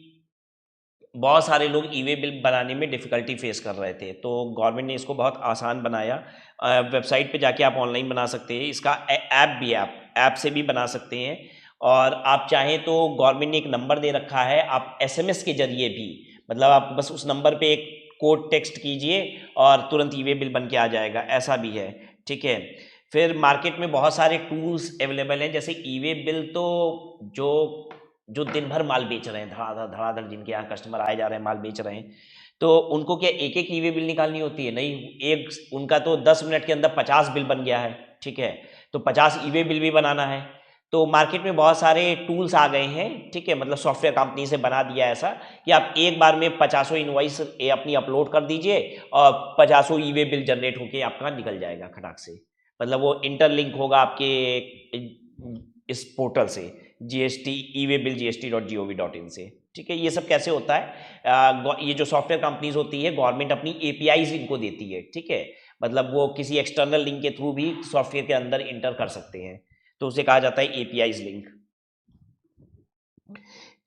बहुत सारे लोग ई वे बिल बनाने में डिफ़िकल्टी फेस कर रहे थे, तो गवर्नमेंट ने इसको बहुत आसान बनाया। वेबसाइट पे जाके आप ऑनलाइन बना सकते हैं, इसका ऐप भी है, आप ऐप से भी बना सकते हैं। और आप चाहें तो गवर्नमेंट ने एक नंबर दे रखा है, आप SMS के जरिए भी, मतलब आप बस उस नंबर पे एक कोड टेक्स्ट कीजिए और तुरंत ई वे बिल बन के आ जाएगा, ऐसा भी है। ठीक है, फिर मार्केट में बहुत सारे टूल्स अवेलेबल हैं, जैसे ई वे बिल, तो जो जो दिन भर माल बेच रहे हैं, धड़ाधड़ धड़ाधड़, जिनके यहाँ कस्टमर आए जा रहे हैं, माल बेच रहे हैं, तो उनको क्या एक एक ई वे बिल निकालनी होती है? नहीं, एक उनका तो 10 मिनट के अंदर 50 बिल बन गया है, ठीक है, तो 50 ई वे बिल भी बनाना है। तो मार्केट में बहुत सारे टूल्स आ गए हैं, ठीक है, मतलब सॉफ्टवेयर कंपनी से बना दिया ऐसा कि आप एक बार में 50 इनवॉइस अपनी अपलोड कर दीजिए और 50 ई वे बिल जनरेट होके आपका निकल जाएगा खटाक से। मतलब वो इंटरलिंक होगा आपके इस पोर्टल से, जीएसटी ई वे बिल gst.gov.in से, ठीक है। ये सब कैसे होता है? ये जो सॉफ्टवेयर कंपनीज होती है, गवर्नमेंट अपनी एपीआईज इनको देती है, ठीक है, मतलब वो किसी एक्सटर्नल लिंक के थ्रू भी सॉफ्टवेयर के अंदर इंटर कर सकते हैं, तो उसे कहा जाता है APIs link,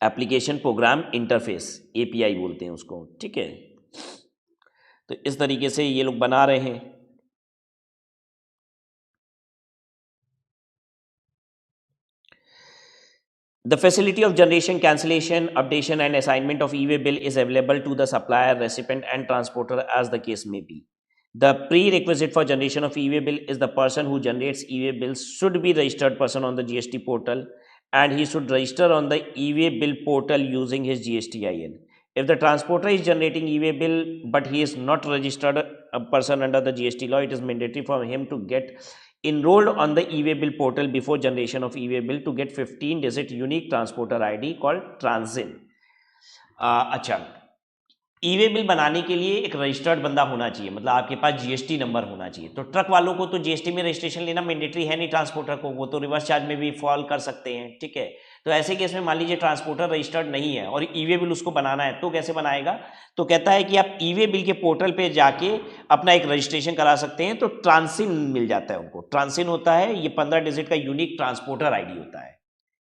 application program interface, API बोलते हैं उसको, ठीक है। तो इस तरीके से ये लोग बना रहे हैं। The facility of generation, cancellation, updation and assignment of e-way bill is available to the supplier, recipient and transporter as the case may be. The prerequisite for generation of e-way bill is the person who generates e-way bills should be registered person on the GST portal, and he should register on the e-way bill portal using his GSTIN. If the transporter is generating e-way bill but he is not registered a person under the GST law, it is mandatory for him to get enrolled on the e-way bill portal before generation of e-way bill to get 15-digit unique transporter ID called TransIN. अच्छा, ई-वे बिल बनाने के लिए एक रजिस्टर्ड बंदा होना चाहिए, मतलब आपके पास जीएसटी नंबर होना चाहिए। तो ट्रक वालों को तो जीएसटी में रजिस्ट्रेशन लेना मैंडेटरी है नहीं, ट्रांसपोर्टर को वो तो रिवर्स चार्ज में भी फॉल कर सकते हैं, ठीक है। तो ऐसे केस में मान लीजिए ट्रांसपोर्टर रजिस्टर्ड नहीं है और ई-वे बिल उसको बनाना है, तो कैसे बनाएगा? तो कहता है कि आप ई-वे बिल के पोर्टल पे जाके अपना एक रजिस्ट्रेशन करा सकते हैं, तो ट्रांसिन मिल जाता है उनको। ट्रांसिन होता है ये 15 डिजिट का यूनिक ट्रांसपोर्टर आईडी होता है,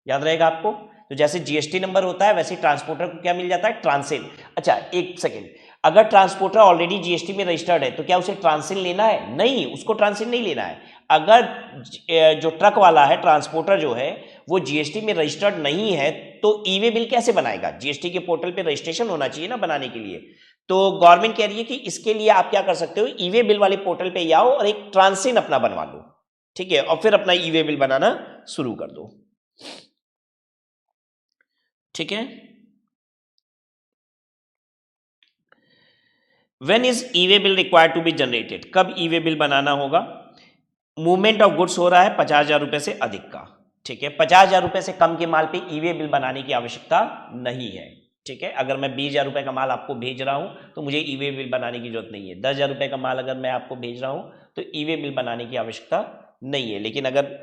याद रहेगा आपको। तो जैसे जीएसटी नंबर होता है वैसे ट्रांसपोर्टर को क्या मिल जाता है? ट्रांसिन। अच्छा एक सेकेंड, अगर ट्रांसपोर्टर ऑलरेडी जीएसटी में रजिस्टर्ड है तो क्या उसे ट्रांसिन लेना है? नहीं, उसको ट्रांसिन नहीं लेना है। अगर जो ट्रक वाला है, ट्रांसपोर्टर जो है, वो जीएसटी में रजिस्टर्ड नहीं है तो ई-वे बिल कैसे बनाएगा? जीएसटी के पोर्टल पे रजिस्ट्रेशन होना चाहिए ना बनाने के लिए। तो गवर्नमेंट कह रही है कि इसके लिए आप क्या कर सकते हो, ई-वे बिल वाले पोर्टल पे आओ और एक ट्रांसिन अपना बनवा लो, ठीक है, और फिर अपना ई-वे बिल बनाना शुरू कर दो, ठीक है। When is e-way bill required to be generated? कब ई-वे बिल बनाना होगा? मूवमेंट ऑफ गुड्स हो रहा है 50,000 रुपए से अधिक का, ठीक है। 50,000 रुपए से कम के माल पे ई-वे बिल बनाने की आवश्यकता नहीं है, ठीक है। अगर मैं 20,000 रुपए का माल आपको भेज रहा हूं तो मुझे ई-वे बिल बनाने की जरूरत नहीं है। 10,000 रुपए का माल अगर मैं आपको भेज रहा हूं तो ई-वे बिल बनाने की आवश्यकता नहीं है। लेकिन अगर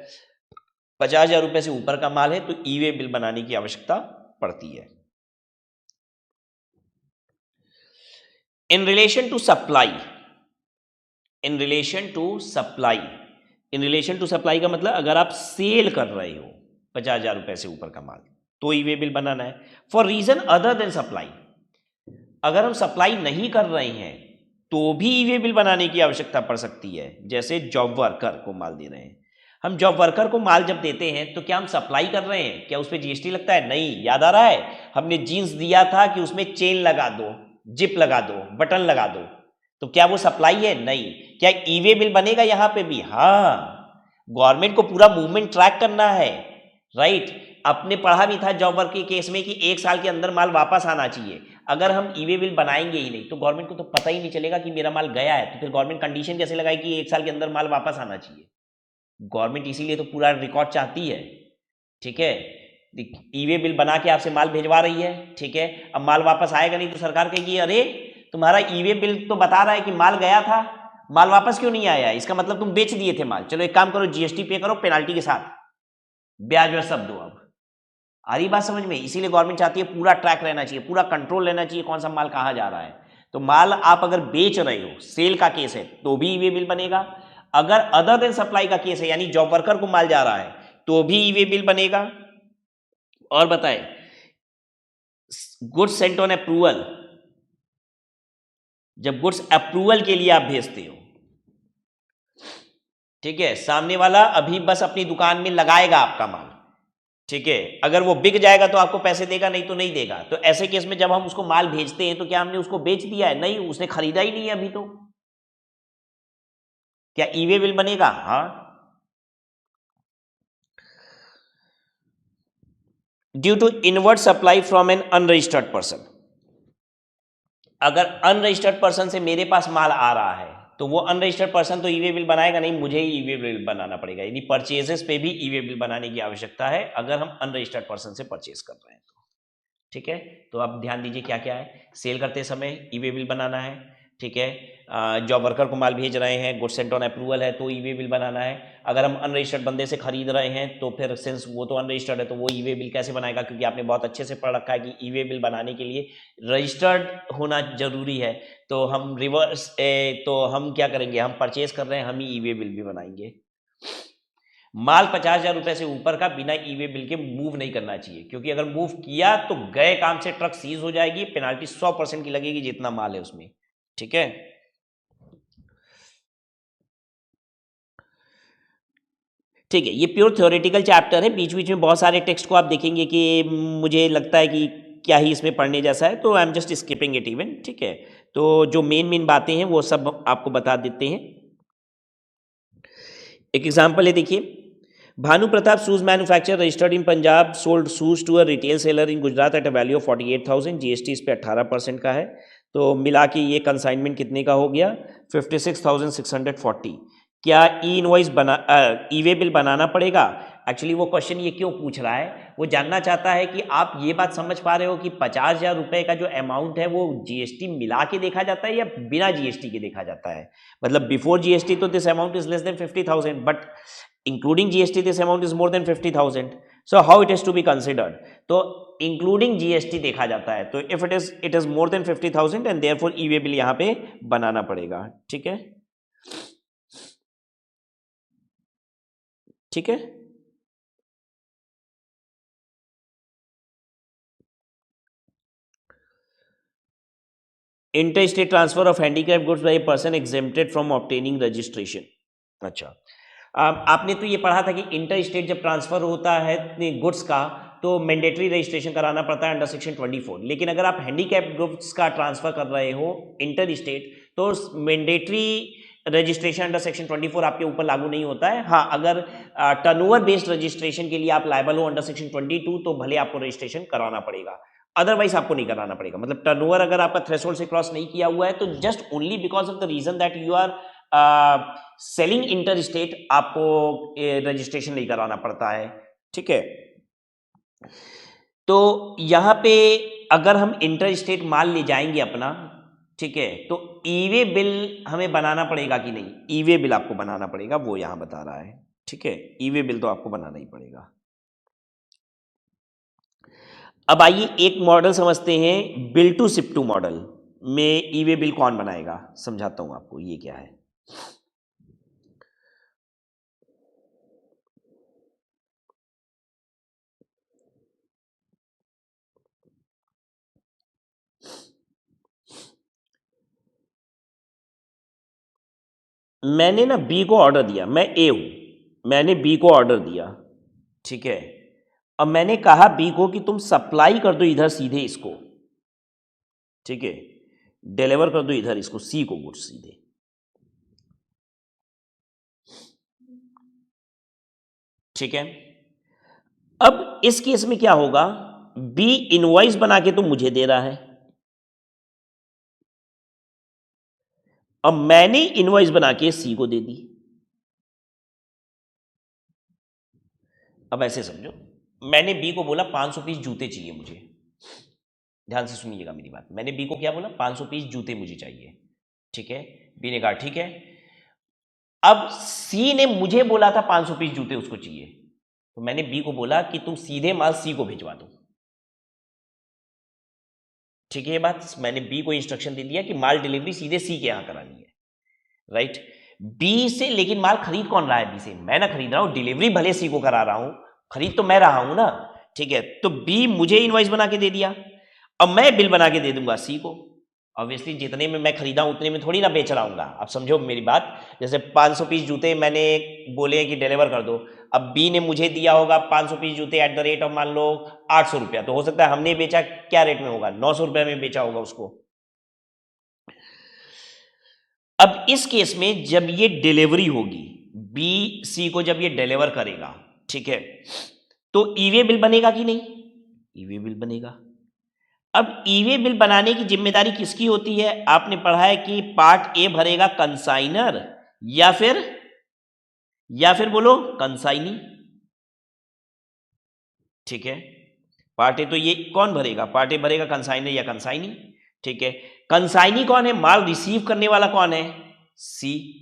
50,000 रुपए से ऊपर का माल है तो ई-वे बिल बनाने की आवश्यकता पड़ती है। In relation to supply, in relation to supply, in relation to supply का मतलब अगर आप सेल कर रहे हो 50,000 रुपए से ऊपर का माल तो ई-वे बिल बनाना है। For reason other than supply, अगर हम सप्लाई नहीं कर रहे हैं तो भी ई-वे बिल बनाने की आवश्यकता पड़ सकती है। जैसे जॉब वर्कर को माल दे रहे हैं, हम जॉब वर्कर को माल जब देते हैं तो क्या हम सप्लाई कर रहे हैं? क्या उस पर जीएसटी लगता है? नहीं। याद आ रहा है, हमने जीन्स दिया था कि उसमें चेन लगा दो, जिप लगा दो, बटन लगा दो, तो क्या वो सप्लाई है? नहीं। क्या ई-वे बिल बनेगा यहां पे भी? हाँ, गवर्नमेंट को पूरा मूवमेंट ट्रैक करना है, राइट। आपने पढ़ा भी था जॉब वर्क के केस में कि 1 साल के अंदर माल वापस आना चाहिए। अगर हम ई-वे बिल बनाएंगे ही नहीं तो गवर्नमेंट को तो पता ही नहीं चलेगा कि मेरा माल गया है, तो फिर गवर्नमेंट कंडीशन कैसे लगाएगी कि 1 साल के अंदर माल वापस आना चाहिए? गवर्नमेंट इसीलिए तो पूरा रिकॉर्ड चाहती है, ठीक है। ई-वे बिल बना के आपसे माल भेजवा रही है, ठीक है। अब माल वापस आएगा नहीं तो सरकार कहेगी अरे तुम्हारा ई-वे बिल तो बता रहा है कि माल गया था, माल वापस क्यों नहीं आया? इसका मतलब तुम बेच दिए थे माल। चलो एक काम करो, जीएसटी पे करो पेनाल्टी के साथ, ब्याज व्याज सब दो। अब आ रही बात समझ में? इसीलिए गवर्नमेंट चाहती है पूरा ट्रैक रहना चाहिए, पूरा कंट्रोल रहना चाहिए कौन सा माल कहाँ जा रहा है। तो माल आप अगर बेच रहे हो, सेल का केस है, तो भी ई-वे बिल बनेगा। अगर अदर देन सप्लाई का केस है, यानी जॉब वर्कर को माल जा रहा है, तो भी ई-वे बिल बनेगा। और बताएं, गुड्स सेंट ऑन अप्रूवल, जब गुड्स अप्रूवल के लिए आप भेजते हो, ठीक है, सामने वाला अभी बस अपनी दुकान में लगाएगा आपका माल, ठीक है। अगर वो बिक जाएगा तो आपको पैसे देगा, नहीं तो नहीं देगा। तो ऐसे केस में जब हम उसको माल भेजते हैं तो क्या हमने उसको बेच दिया है? नहीं, उसने खरीदा ही नहीं है अभी तो। क्या ई-वे बिल बनेगा? हाँ। Due to inward supply from an unregistered person. अगर अनरजिस्टर्ड पर्सन से मेरे पास माल आ रहा है तो वो अनरजिस्टर्ड पर्सन तो ईवे बिल बनाएगा नहीं, मुझे ही ईवे बिल बनाना पड़ेगा। यानी परचेजेस पे भी ईवे बिल बनाने की आवश्यकता है अगर हम अनरजिस्टर्ड पर्सन से परचेज कर रहे हैं तो। ठीक है, तो आप ध्यान दीजिए क्या क्या है। सेल करते समय ईवे बिल बनाना है। ठीक है, जॉब वर्कर को माल भेज रहे हैं, गुड सेंट ऑन अप्रूवल है तो ईवे बिल बनाना है। अगर हम अनरजिस्टर्ड बंदे से खरीद रहे हैं तो फिर सिंस वो तो अनरजिस्टर्ड है तो वो ईवे बिल कैसे बनाएगा, क्योंकि आपने बहुत अच्छे से पढ़ रखा है कि ईवे बिल बनाने के लिए रजिस्टर्ड होना जरूरी है। तो हम रिवर्स तो हम क्या करेंगे, हम परचेज कर रहे हैं, हम ही ईवे बिल भी बनाएंगे। माल 50,000 रुपए से ऊपर का बिना ईवे बिल के मूव नहीं करना चाहिए, क्योंकि अगर मूव किया तो गए काम से ट्रक सीज हो जाएगी, पेनाल्टी 100% की लगेगी जितना माल है उसमें। ठीक है, ठीक है, ये प्योर थ्योरेटिकल चैप्टर है। बीच बीच में बहुत सारे टेक्स्ट को आप देखेंगे कि मुझे लगता है कि क्या ही इसमें पढ़ने जैसा है, तो I am just skipping it even. ठीक है, तो जो मेन मेन बातें हैं वो सब आपको बता देते हैं। एक एग्जांपल है, देखिए, Bhanu Pratap shoes manufacture registered in Punjab sold shoes to a retail seller in Gujarat at a value of 48,000। GST इस पे 18% का है, तो मिला के ये कंसाइनमेंट कितने का हो गया, 56,640। क्या ई इनवॉइस ई वे बिल बनाना पड़ेगा? एक्चुअली वो क्वेश्चन ये क्यों पूछ रहा है, वो जानना चाहता है कि आप ये बात समझ पा रहे हो कि 50,000 रुपए का जो अमाउंट है वो जीएसटी मिला के देखा जाता है या बिना जीएसटी के देखा जाता है। मतलब बिफोर जीएसटी तो this amount is less than 50,000, but including GST this amount is more than 50,000, so how it is to be considered? तो including GST देखा जाता है, तो if it is more than 50,000 and therefore e-way bill यहाँ पे बनाना पड़ेगा। ठीक है, ठीक है, inter state transfer of handicraft goods by a person exempted from obtaining registration. अच्छा, आपने तो ये पढ़ा था कि इंटर स्टेट जब ट्रांसफर होता है गुड्स का तो मैंडेटरी रजिस्ट्रेशन कराना पड़ता है अंडर सेक्शन 24। लेकिन अगर आप हैंडीकैप गुड्स का ट्रांसफर कर रहे हो इंटर स्टेट तो मैंडेटरी रजिस्ट्रेशन अंडर सेक्शन 24 आपके ऊपर लागू नहीं होता है। हाँ, अगर टर्नओवर बेस्ड रजिस्ट्रेशन के लिए आप लायबल हो अंडर सेक्शन 22 तो भले आपको रजिस्ट्रेशन कराना पड़ेगा, अदरवाइज आपको नहीं कराना पड़ेगा। मतलब टर्नओवर अगर आपका थ्रेशोल्ड से क्रॉस नहीं किया हुआ है तो just only because of the reason that you are selling inter state आपको रजिस्ट्रेशन नहीं कराना पड़ता है। ठीक है, तो यहां पे अगर हम इंटर स्टेट माल ले जाएंगे अपना, ठीक है, तो ई-वे बिल हमें बनाना पड़ेगा कि नहीं? ई-वे बिल आपको बनाना पड़ेगा, वो यहां बता रहा है। ठीक है, ई-वे बिल तो आपको बनाना ही पड़ेगा। अब आइए एक मॉडल समझते हैं, bill to ship to model में ई-वे बिल कौन बनाएगा, समझाता हूं आपको ये क्या है। मैंने ना बी को ऑर्डर दिया, मैं ए हूं, मैंने बी को ऑर्डर दिया। ठीक है, अब मैंने कहा बी को कि तुम सप्लाई कर दो इधर सीधे इसको। ठीक है, डिलीवर कर दो इधर इसको सी को गुड्स सीधे। ठीक है, अब इस केस में क्या होगा, बी इनवॉइस बना के तो मुझे दे रहा है, अब मैंने इनवॉइस बना के सी को दे दी। अब ऐसे समझो, मैंने बी को बोला 500 पीस जूते चाहिए मुझे, ध्यान से सुनिएगा मेरी बात। मैंने बी को क्या बोला, 500 पीस जूते मुझे चाहिए। ठीक है, बी ने कहा ठीक है। अब सी ने मुझे बोला था 500 पीस जूते उसको चाहिए, तो मैंने बी को बोला कि तुम सीधे माल सी को भिजवा दो। ठीक है, ये बात मैंने बी को इंस्ट्रक्शन दे दिया कि माल डिलीवरी सीधे सी के यहां करानी है, राइट। बी से लेकिन माल खरीद कौन रहा है, बी से मैं ना खरीद रहा हूं, डिलीवरी भले सी को करा रहा हूं, खरीद तो मैं रहा हूं ना। ठीक है, तो बी मुझे इनवॉइस बना के दे दिया, अब मैं बिल बना के दे दूंगा सी को। ऑब्वियसली जितने में मैं खरीदा उतने में थोड़ी ना बेच रहा हूँ। आप समझो मेरी बात, जैसे 500 पीस जूते मैंने बोले कि डिलीवर कर दो, अब बी ने मुझे दिया होगा 500 पीस जूते एट द रेट ऑफ मान लो 800 रुपया, तो हो सकता है हमने बेचा क्या रेट में होगा, 900 रुपये में बेचा होगा उसको। अब इस केस में जब ये डिलीवरी होगी, बी सी को जब ये डिलीवर करेगा, ठीक है, तो ई-वे बिल बनेगा कि नहीं? ई वे बिल बनेगा। अब ई वे बिल बनाने की जिम्मेदारी किसकी होती है? आपने पढ़ा है कि पार्ट ए भरेगा कंसाइनर या फिर बोलो कंसाइनी। ठीक है, पार्ट ए तो ये कौन भरेगा? पार्ट ए भरेगा कंसाइनर या कंसाइनी। ठीक है, कंसाइनी कौन है? माल रिसीव करने वाला कौन है? सी।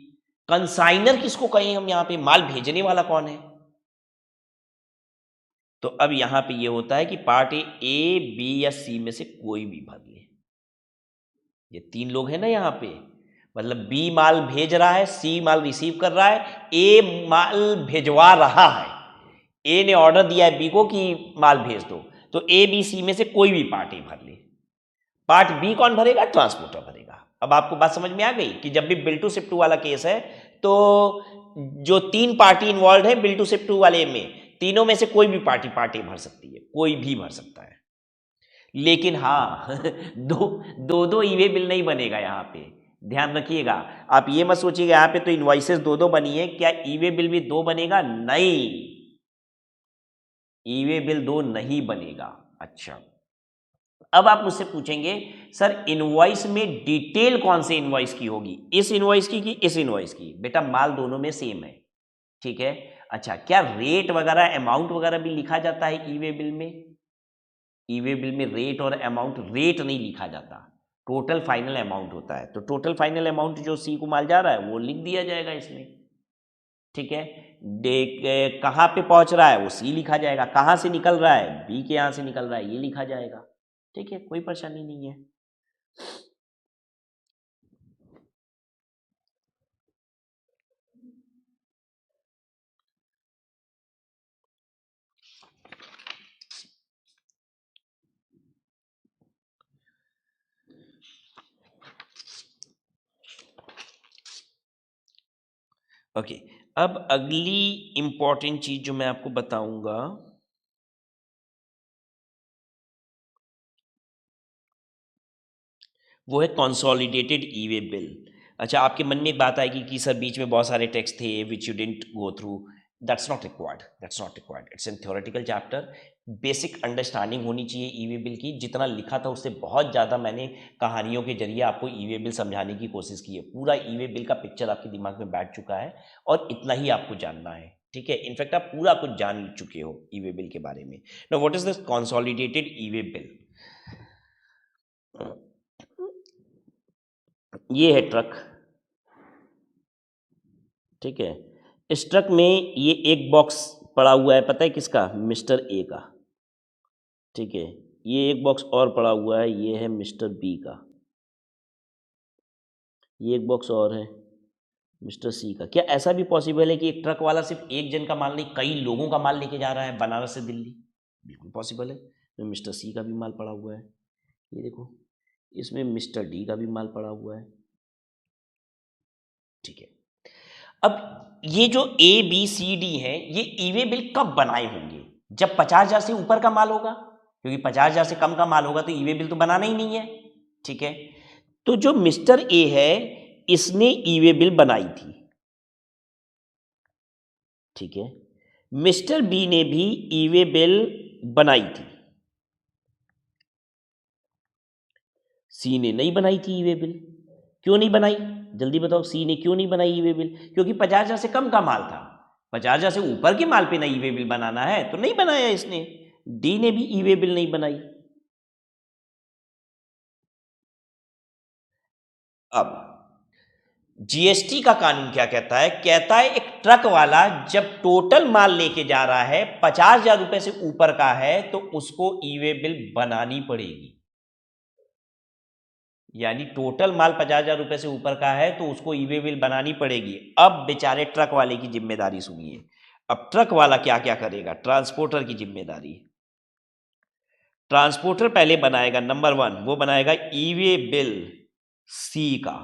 कंसाइनर किसको कहें हम यहां पे? माल भेजने वाला कौन है? तो अब यहां पे ये होता है कि पार्ट ए बी या सी में से कोई भी भर ले। ये तीन लोग हैं ना यहां पे, मतलब बी माल भेज रहा है, सी माल रिसीव कर रहा है, ए माल भेजवा रहा है। ए ने ऑर्डर दिया है बी को कि माल भेज दो, तो ए बी सी में से कोई भी पार्ट ए भर ले। पार्ट बी कौन भरेगा? ट्रांसपोर्टर भरेगा। अब आपको बात समझ में आ गई कि जब भी बिल टू शिप टू वाला केस है तो जो तीन पार्टी इन्वॉल्व है बिल टू शिप टू वाले में, तीनों में से कोई भी पार्टी पार्ट ए भर सकती है, कोई भी भर सकता है। लेकिन हाँ दो दो ई वे बिल नहीं बनेगा यहां पे, ध्यान रखिएगा। आप ये मत सोचिएगा यहां पे तो इनवॉइसेस दो बनी है, क्या ई वे बिल भी दो बनेगा? नहीं, ई वे बिल दो नहीं बनेगा। अच्छा, अब आप मुझसे पूछेंगे सर इनवॉइस में डिटेल कौन से इनवॉइस की होगी, इस इनवॉइस की कि इस इनवॉइस की? बेटा माल दोनों में सेम है। ठीक है, अच्छा क्या रेट वगैरह अमाउंट वगैरह भी लिखा जाता है ई वे बिल में? ई वे बिल में रेट और अमाउंट, रेट नहीं लिखा जाता, टोटल फाइनल अमाउंट होता है। तो टोटल फाइनल अमाउंट जो सी को माल जा रहा है वो लिख दिया जाएगा इसमें। ठीक है, कहाँ पे पहुंच रहा है वो सी लिखा जाएगा, कहाँ से निकल रहा है बी के यहाँ से निकल रहा है ये लिखा जाएगा। ठीक है, कोई परेशानी नहीं है। ओके, अब अगली इंपॉर्टेंट चीज जो मैं आपको बताऊंगा वो है कंसोलिडेटेड ई वे बिल। अच्छा, आपके मन में एक बात आएगी कि सर बीच में बहुत सारे टेक्स्ट थे which you didn't go through. That's not required, that's not required, it's an theoretical chapter. Basic understanding होनी चाहिए ई वे बिल की। जितना लिखा था उससे बहुत ज़्यादा मैंने कहानियों के जरिए आपको ई वे बिल समझाने की कोशिश की है। पूरा ई वे बिल का पिक्चर आपके दिमाग में बैठ चुका है और इतना ही आपको जानना है। ठीक है, इनफैक्ट आप पूरा कुछ जान चुके हो ई वे बिल के बारे में। Now what is this consolidated E way bill? ये है ट्रक। ठीक है, इस ट्रक में ये एक बॉक्स पड़ा हुआ है, पता है किसका? मिस्टर ए का। ठीक है, ये एक बॉक्स और पड़ा हुआ है, ये है मिस्टर बी का। ये एक बॉक्स और है मिस्टर सी का। क्या ऐसा भी पॉसिबल है कि एक ट्रक वाला सिर्फ एक जन का माल नहीं कई लोगों का माल लेके जा रहा है बनारस से दिल्ली? बिल्कुल पॉसिबल है। तो मिस्टर सी का भी माल पड़ा हुआ है, ये देखो, इसमें मिस्टर डी का भी माल पड़ा हुआ है। ठीक है, अब ये जो ए बी सी डी है ये ई वे बिल कब बनाए होंगे? जब 50,000 से ऊपर का माल होगा, क्योंकि 50,000 से कम का माल होगा तो ई वे बिल तो बनाना ही नहीं है। ठीक है, तो जो मिस्टर ए है इसने ई वे बिल बनाई थी। ठीक है, मिस्टर बी ने भी ई वे बिल बनाई थी, सी ने नहीं बनाई थी ई वे बिल। क्यों नहीं बनाई? जल्दी बताओ, सी ने क्यों नहीं बनाई ई वे बिल? क्योंकि 50,000 से कम का माल था। 50,000 से ऊपर के माल पे ना ई वे बिल बनाना है तो नहीं बनाया इसने। डी ने भी ई वे बिल नहीं बनाई। अब जीएसटी का कानून क्या कहता है? कहता है एक ट्रक वाला जब टोटल माल लेके जा रहा है 50,000 रुपए से ऊपर का है तो उसको ई वे बिल बनानी पड़ेगी। यानी टोटल माल 50,000 रुपए से ऊपर का है तो उसको ई वे बिल बनानी पड़ेगी। अब बेचारे ट्रक वाले की जिम्मेदारी सुनिए। अब ट्रक वाला क्या क्या करेगा? ट्रांसपोर्टर की जिम्मेदारी। ट्रांसपोर्टर पहले बनाएगा, नंबर 1 वो बनाएगा ई वे बिल सी का,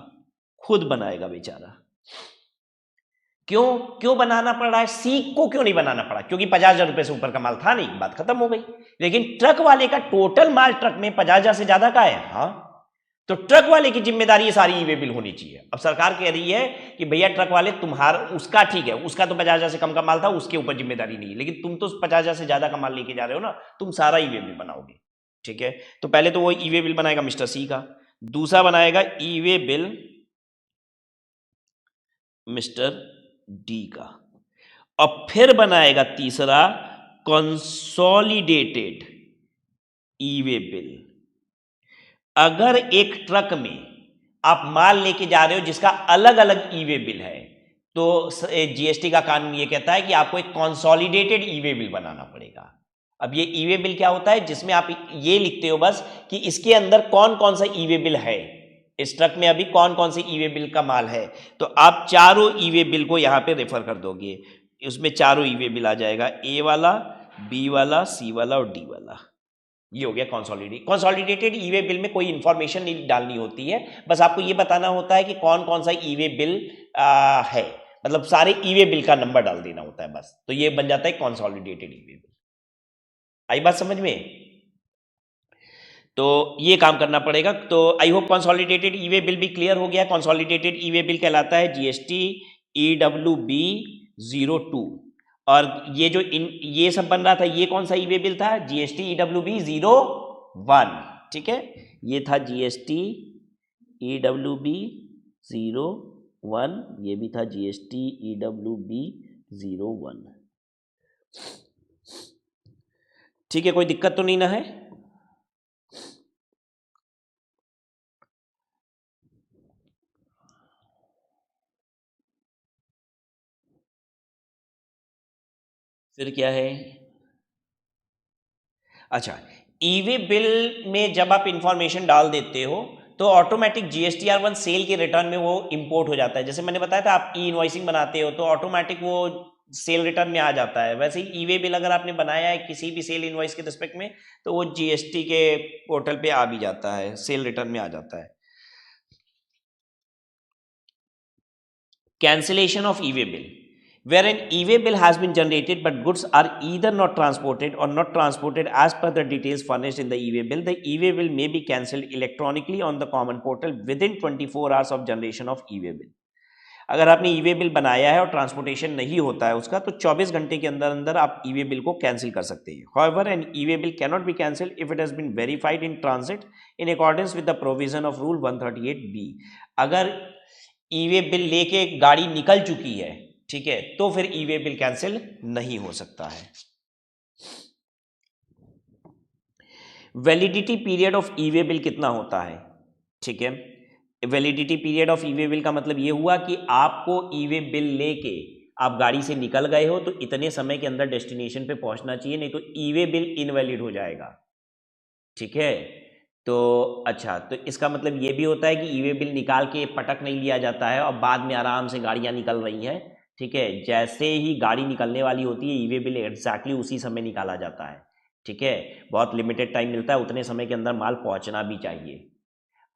खुद बनाएगा बेचारा। क्यों बनाना पड़ रहा है? सी को क्यों नहीं बनाना पड़ा? क्योंकि 50,000 रुपए से ऊपर का माल था नहीं, बात खत्म हो गई। लेकिन ट्रक वाले का टोटल माल ट्रक में 50,000 से ज्यादा का है, हाँ, तो ट्रक वाले की जिम्मेदारी ये सारी ई वे बिल होनी चाहिए। अब सरकार कह रही है कि भैया ट्रक वाले तुम्हारा, उसका ठीक है, उसका तो 50,000 से कम का माल था, उसके ऊपर जिम्मेदारी नहीं है, लेकिन तुम तो 50,000 से ज्यादा का माल लेके जा रहे हो ना, तुम सारा ई वे बिल बनाओगे। ठीक है, तो पहले तो वो ई वे बिल बनाएगा मिस्टर सी का, दूसरा बनाएगा ई वे बिल मिस्टर डी का, और फिर बनाएगा तीसरा कंसोलिडेटेड ई वे बिल। अगर एक ट्रक में आप माल लेके जा रहे हो जिसका अलग अलग ई वे बिल है, तो जीएसटी का कानून ये कहता है कि आपको एक कंसोलिडेटेड ई वे बिल बनाना पड़ेगा। अब ये ई वे बिल क्या होता है, जिसमें आप ये लिखते हो बस कि इसके अंदर कौन कौन सा ई वे बिल है, इस ट्रक में अभी कौन कौन से ई वे बिल का माल है, तो आप चारों ई वे बिल को यहां पे रेफर कर दोगे, उसमें चारों ई वे बिल आ जाएगा, ए वाला, बी वाला, सी वाला और डी वाला। ये हो गया कंसोलिडेटेड ई वे बिल में कोई इंफॉर्मेशन नहीं डालनी होती है, बस आपको ये बताना होता है कि कौन कौन सा ई वे बिल है, मतलब सारे ई वे बिल का नंबर डाल देना होता है बस, तो ये बन जाता है कंसोलिडेटेड ई वे बिल। आई बात समझ में? तो ये काम करना पड़ेगा। तो I hope consolidated E way bill भी क्लियर हो गया। कंसोलिडेटेड ई वे बिल कहलाता है जीएसटी EWB 02, और ये जो ये सब बन रहा था, ये कौन सा ई वे बिल था, जीएसटी EWB 01। ठीक है, ये था जीएसटी EWB 01, ये भी था जीएसटी EWB 01। ठीक है, कोई दिक्कत तो नहीं ना है? फिर क्या है? अच्छा, ई वे बिल में जब आप इंफॉर्मेशन डाल देते हो तो ऑटोमेटिक GSTR1 सेल के रिटर्न में वो इंपोर्ट हो जाता है। जैसे मैंने बताया था, आप ई इनवॉइसिंग बनाते हो तो ऑटोमेटिक वो सेल रिटर्न में आ जाता है। वैसे ही ई वे बिल अगर आपने बनाया है किसी भी सेल इनवॉइस के रिस्पेक्ट में, तो वो जीएसटी के पोर्टल पे आ भी जाता है, सेल रिटर्न में आ जाता है। Cancellation of e-way bill, where an e-way bill has been generated but goods are either not transported or not transported as per the details furnished in the e-way bill. The e-way bill may be cancelled electronically on the common portal within 24 hours of generation of e-way bill. अगर आपने ई वे बिल बनाया है और ट्रांसपोर्टेशन नहीं होता है उसका, तो 24 घंटे के अंदर अंदर आप ई वे बिल को कैंसिल कर सकते हैं। However, an e-way bill cannot be cancelled if it has been verified in transit in accordance with the provision of Rule 138B. अगर ई वे बिल लेके गाड़ी निकल चुकी है, ठीक है, तो फिर ई वे बिल कैंसिल नहीं हो सकता है। Validity period of e way bill कितना होता है? ठीक है, validity period of e way bill का मतलब ये हुआ कि आपको ई वे बिल लेके आप गाड़ी से निकल गए हो तो इतने समय के अंदर डेस्टिनेशन पे पहुंचना चाहिए, नहीं तो ई वे बिल इनवैलिड हो जाएगा। ठीक है, तो अच्छा, तो इसका मतलब ये भी होता है कि ई वे बिल निकाल के पटक नहीं लिया जाता है और बाद में आराम से गाड़ियां निकल रही हैं। ठीक है, जैसे ही गाड़ी निकलने वाली होती है ई वे बिल एग्जैक्टली उसी समय निकाला जाता है। ठीक है, बहुत लिमिटेड टाइम मिलता है, उतने समय के अंदर माल पहुंचना भी चाहिए।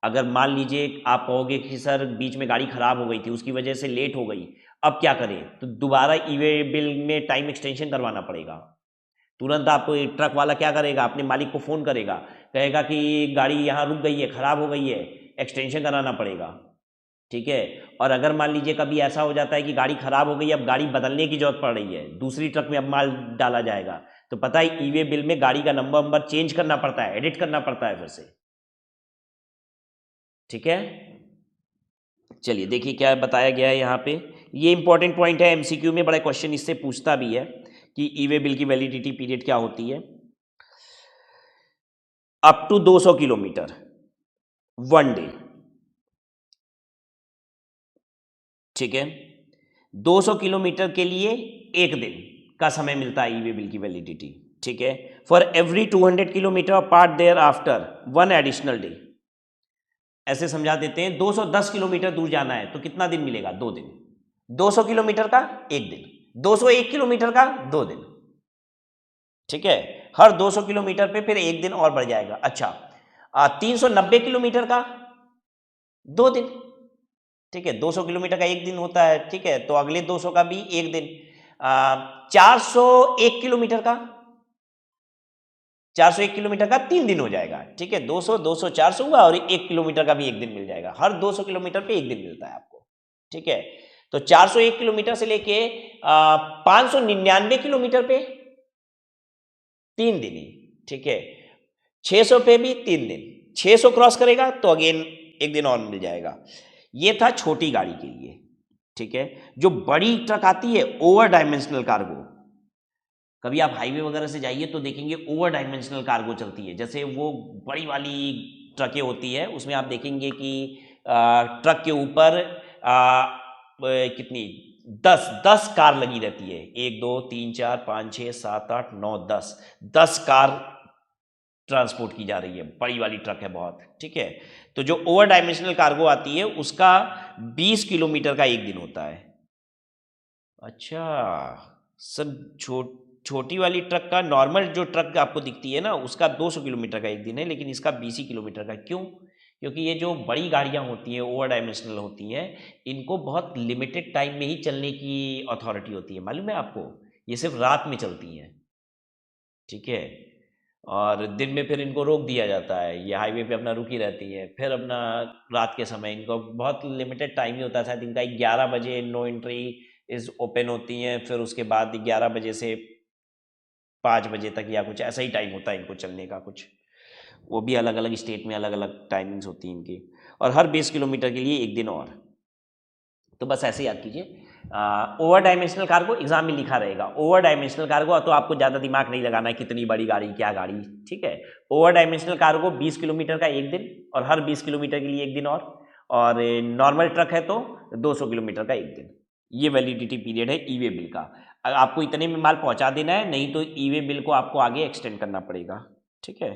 अगर मान लीजिए आप कहोगे कि सर बीच में गाड़ी खराब हो गई थी, उसकी वजह से लेट हो गई, अब क्या करें, तो दोबारा ई वे बिल में टाइम एक्सटेंशन करवाना पड़ेगा। तुरंत आपको ट्रक वाला क्या करेगा, अपने मालिक को फ़ोन करेगा, कहेगा कि गाड़ी यहाँ रुक गई है, ख़राब हो गई है, एक्सटेंशन कराना पड़ेगा। ठीक है, और अगर मान लीजिए कभी ऐसा हो जाता है कि गाड़ी ख़राब हो गई, अब गाड़ी बदलने की जरूरत पड़ रही है, दूसरी ट्रक में अब माल डाला जाएगा, तो पता है ई वे बिल में गाड़ी का नंबर चेंज करना पड़ता है, एडिट करना पड़ता है फिर से। ठीक है, चलिए देखिए क्या बताया गया है यहाँ पे। ये इंपॉर्टेंट पॉइंट है, एमसीक्यू में बड़ा क्वेश्चन इससे पूछता भी है कि ई वे बिल की वैलिडिटी पीरियड क्या होती है। Up to 200 kilometre 1 day. ठीक है, 200 किलोमीटर के लिए 1 दिन का समय मिलता है ई वे बिल की वैलिडिटी। ठीक है, for every 200 kilometre part thereafter 1 additional day. ऐसे समझा देते हैं, 210 किलोमीटर दूर जाना है तो कितना दिन मिलेगा? 2 दिन। 200 किलोमीटर का 1 दिन, 201 किलोमीटर का 2 दिन। ठीक है, हर 200 किलोमीटर पे फिर 1 दिन और बढ़ जाएगा। अच्छा, 390 किलोमीटर का 2 दिन। ठीक है, 200 किलोमीटर का 1 दिन होता है। ठीक है, तो अगले 200 का भी 1 दिन। 401 किलोमीटर का 401 किलोमीटर का 3 दिन हो जाएगा, ठीक है। 200 200 400 हुआ, और 1 किलोमीटर का भी एक दिन मिल जाएगा। हर 200 किलोमीटर पे एक दिन मिलता है आपको, ठीक है। तो 401 किलोमीटर से लेके 599 किलोमीटर पे 3 दिन ही, ठीक है। 600 पे भी 3 दिन, 600 क्रॉस करेगा तो अगेन एक दिन और मिल जाएगा। ये था छोटी गाड़ी के लिए, ठीक है। जो बड़ी ट्रक आती है ओवर डायमेंशनल कार्गो, कभी आप हाईवे वगैरह से जाइए तो देखेंगे ओवर डायमेंशनल कार्गो चलती है। जैसे वो बड़ी वाली ट्रकें होती है, उसमें आप देखेंगे कि ट्रक के ऊपर कितनी 10 कार लगी रहती है। 1 2 3 4 5 6 7 8 9 10 कार ट्रांसपोर्ट की जा रही है, बड़ी वाली ट्रक है बहुत, ठीक है। तो जो ओवर डायमेंशनल कार्गो आती है उसका 20 किलोमीटर का एक दिन होता है। अच्छा, सब छोटी वाली ट्रक का, नॉर्मल जो ट्रक आपको दिखती है ना, उसका 200 किलोमीटर का एक दिन है, लेकिन इसका 20 ही किलोमीटर का। क्यों? क्योंकि ये जो बड़ी गाड़ियां होती हैं, ओवर डायमेंशनल होती हैं, इनको बहुत लिमिटेड टाइम में ही चलने की अथॉरिटी होती है। मालूम है आपको, ये सिर्फ रात में चलती हैं, ठीक है। और दिन में फिर इनको रोक दिया जाता है, ये हाईवे पे अपना रुकी रहती है। फिर अपना रात के समय इनको बहुत लिमिटेड टाइम ही होता है, शायद इनका 11 बजे नो एंट्री इज ओपन होती हैं, फिर उसके बाद 11 बजे से 5 बजे तक या कुछ ऐसा ही टाइम होता है इनको चलने का। कुछ वो भी अलग अलग स्टेट में अलग अलग टाइमिंग्स होती हैं इनकी। और हर 20 किलोमीटर के लिए एक दिन और। तो बस ऐसे याद कीजिए। ओवर डायमेंशनल कार्गो एग्जाम में लिखा रहेगा। ओवर डायमेंशनल कार्गो तो आपको ज़्यादा दिमाग नहीं लगाना है, कितनी बड़ी गाड़ी क्या गाड़ी, ठीक है। ओवर डायमेंशनल कार्गो 20 किलोमीटर का एक दिन, और हर 20 किलोमीटर के लिए एक दिन और नॉर्मल ट्रक है तो 200 किलोमीटर का एक दिन। ये वैलिडिटी पीरियड है ई वे बिल का। आपको इतने में माल पहुंचा देना है, नहीं तो ई वे बिल को आपको आगे एक्सटेंड करना पड़ेगा, ठीक है।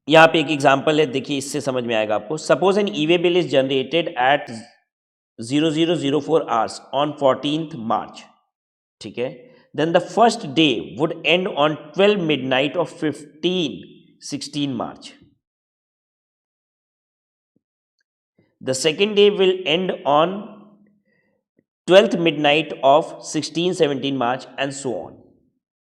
यहाँ पे एक एग्जाम्पल है, देखिए इससे समझ में आएगा आपको। Suppose an e way bill is generated at 0004 hours on 14th March, ठीक है। Then the first day would end on 12 midnight of 16 March. The second day will end on 12th midnight of 16-17 March and so on.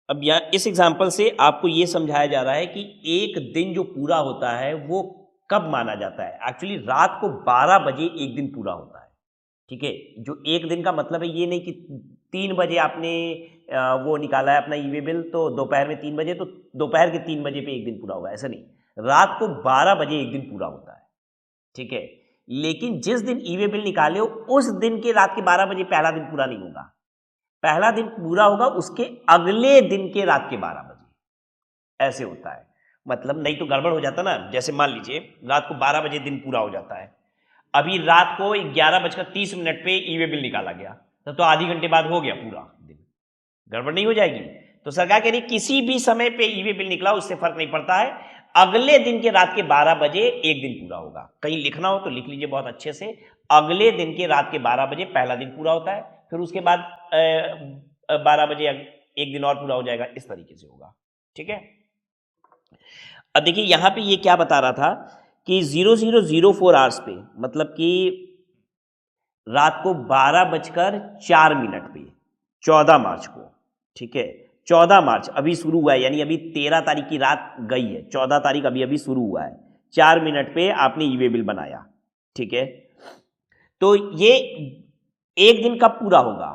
अब यहाँ इस एग्जाम्पल से आपको ये समझाया जा रहा है कि एक दिन जो पूरा होता है वो कब माना जाता है। एक्चुअली रात को 12 बजे एक दिन पूरा होता है, ठीक है। जो एक दिन का मतलब है ये नहीं कि 3 बजे आपने वो निकाला है अपना ई वे बिल, तो दोपहर में 3 बजे, तो दोपहर के 3 बजे पे एक दिन पूरा होगा, ऐसा नहीं। रात को 12 बजे एक दिन पूरा होता है, ठीक है। लेकिन जिस दिन ई वे बिल निकाले हो उस दिन के रात के 12 बजे पहला दिन पूरा नहीं होगा। पहला दिन पूरा होगा उसके अगले दिन के रात के 12 बजे, ऐसे होता है। मतलब नहीं तो गड़बड़ हो जाता ना। जैसे मान लीजिए रात को 12 बजे दिन पूरा हो जाता है, अभी रात को 11:30 पे ई वे बिल निकाला गया, तो आधी घंटे बाद हो गया पूरा दिन, गड़बड़ नहीं हो जाएगी। तो सरकार कह रही किसी भी समय पे ई वे बिल निकला उससे फर्क नहीं पड़ता है, अगले दिन के रात के 12 बजे एक दिन पूरा होगा। कहीं लिखना हो तो लिख लीजिए बहुत अच्छे से, अगले दिन के रात के 12 बजे पहला दिन पूरा होता है, फिर उसके बाद 12 बजे एक दिन और पूरा हो जाएगा, इस तरीके से होगा, ठीक है। अब देखिए यहां पे ये क्या बता रहा था कि 0004 आवर्स पे, मतलब कि रात को 12:04 पे 14 मार्च को, ठीक है। 14 मार्च अभी शुरू हुआ है, यानी अभी 13 तारीख की रात गई है, 14 तारीख अभी अभी शुरू हुआ है। 4 मिनट पे आपने ई वे बिल बनाया, ठीक है। तो ये एक दिन कब पूरा होगा?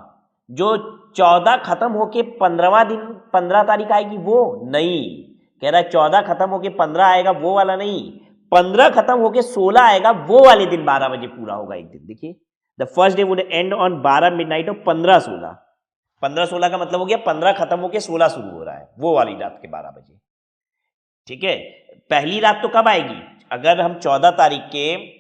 जो 14 खत्म होके 15वां दिन 15 तारीख आएगी वो नहीं, कह रहा है 14 खत्म होके 15 आएगा वो वाला नहीं, 15 खत्म होके 16 आएगा वो वाले दिन 12 बजे पूरा होगा एक दिन। देखिए the first day would end on 12 midnight of 15-16। 15-16 का मतलब हो गया 15 खत्म होके 16 शुरू हो रहा है, वो वाली रात के 12 बजे, ठीक है। पहली रात तो कब आएगी? अगर हम 14 तारीख के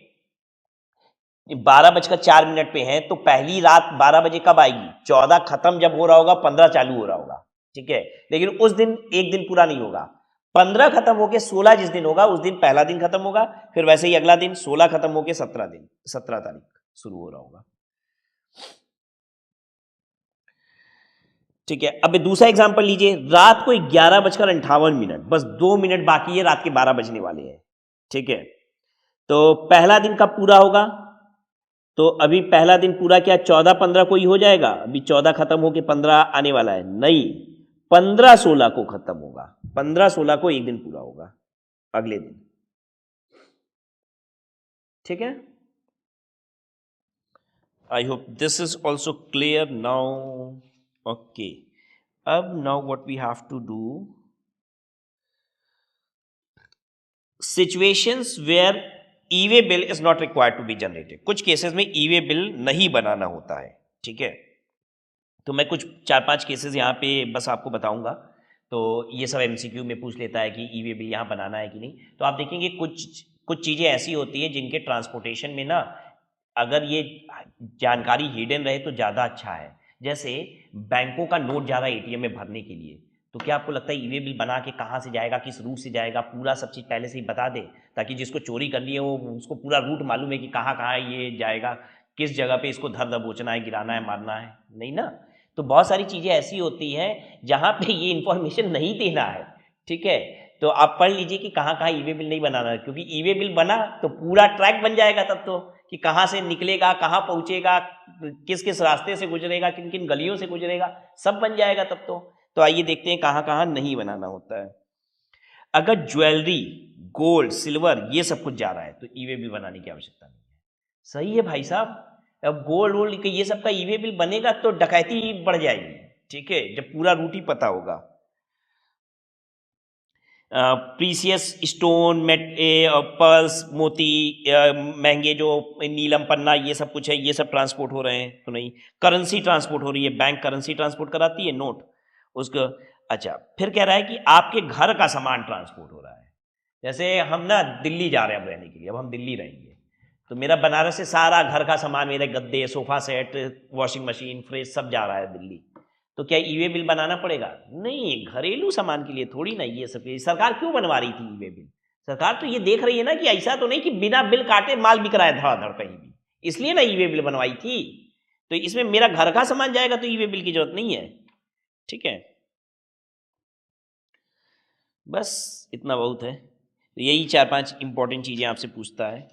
12:04 पे हैं तो पहली रात 12 बजे कब आएगी? 14 खत्म जब हो रहा होगा, 15 चालू हो रहा होगा, ठीक है। लेकिन उस दिन एक दिन पूरा नहीं होगा। 15 खत्म होके 16 जिस दिन होगा उस दिन पहला दिन खत्म होगा, फिर वैसे ही अगला दिन 16 खत्म होके 17 तारीख शुरू हो रहा होगा। ठीक है। अब दूसरा एग्जांपल लीजिए, रात को 11:58, बस 2 मिनट बाकी है, रात के 12 बजने वाले हैं। ठीक है, तो पहला दिन कब पूरा होगा? तो अभी पहला दिन पूरा क्या 14-15 को ही हो जाएगा? अभी 14 खत्म होके 15 आने वाला है, नहीं, 15-16 को खत्म होगा। 15-16 को एक दिन पूरा होगा, अगले दिन। ठीक है, I hope this is also clear now. Okay, अब now what we have to do, situations where e way bill is not required to be generated. कुछ केसेस में ई-वे बिल नहीं बनाना होता है। ठीक है, तो मैं कुछ 4-5 केसेस यहाँ पे बस आपको बताऊंगा। तो ये सब एमसीक्यू में पूछ लेता है कि ई-वे बिल यहाँ बनाना है कि नहीं। तो आप देखेंगे कुछ कुछ चीज़ें ऐसी होती है जिनके ट्रांसपोर्टेशन में ना अगर ये जानकारी हिडन रहे तो ज़्यादा अच्छा है। जैसे बैंकों का नोट ज़्यादा एटीएम में भरने के लिए, तो क्या आपको लगता है ई-वे बिल बना के कहाँ से जाएगा, किस रूट से जाएगा, पूरा सब चीज़ पहले से ही बता दे, ताकि जिसको चोरी करनी है वो उसको पूरा रूट मालूम है कि कहाँ कहाँ ये जाएगा, किस जगह पे इसको धर दबोचना है, गिराना है, मारना है, नहीं ना। तो बहुत सारी चीज़ें ऐसी होती हैं जहाँ पे ये इन्फॉर्मेशन नहीं देना है। ठीक है, तो आप पढ़ लीजिए कि कहाँ कहाँ ई-वे बिल नहीं बनाना है, क्योंकि ई-वे बिल बना तो पूरा ट्रैक बन जाएगा तब तो, कि कहाँ से निकलेगा, कहाँ पहुँचेगा, किस किस रास्ते से गुजरेगा, किन किन गलियों से गुजरेगा, सब बन जाएगा तब तो आइए देखते हैं कहाँ कहाँ नहीं बनाना होता है। अगर ज्वेलरी, गोल्ड, सिल्वर ये सब कुछ जा रहा है तो ई-वे बिल बनाने की आवश्यकता नहीं है। सही है भाई साहब, अब गोल्ड वोल्ड ये सब का ई-वे बिल बनेगा तो डकैती बढ़ जाएगी। ठीक है, जब पूरा रूट ही पता होगा। प्रीसियस स्टोन, पर्ल्स, मोती, महंगे जो नीलम पन्ना ये सब कुछ है, ये सब ट्रांसपोर्ट हो रहे हैं तो नहीं। करेंसी ट्रांसपोर्ट हो रही है, बैंक करेंसी ट्रांसपोर्ट कराती है, नोट उसको। अच्छा, फिर कह रहा है कि आपके घर का सामान ट्रांसपोर्ट हो रहा है। जैसे हम ना दिल्ली जा रहे हैं अब रहने के लिए, अब हम दिल्ली रहेंगे, तो मेरा बनारस से सारा घर का सामान, मेरे गद्दे, sofa set, washing machine, fridge सब जा रहा है दिल्ली। तो क्या ई-वे बिल बनाना पड़ेगा? नहीं, घरेलू सामान के लिए थोड़ी ना ये सब। सरकार क्यों बनवा रही थी ई-वे बिल? सरकार तो ये देख रही है ना कि ऐसा तो नहीं कि बिना बिल काटे माल बिक रहा है धड़ाधड़ कहीं भी, इसलिए ना ई-वे बिल बनवाई थी। तो इसमें मेरा घर का सामान जाएगा तो ई-वे बिल की जरूरत नहीं है। ठीक है, बस इतना बहुत है। तो यही 4-5 इंपॉर्टेंट चीजें आपसे पूछता है।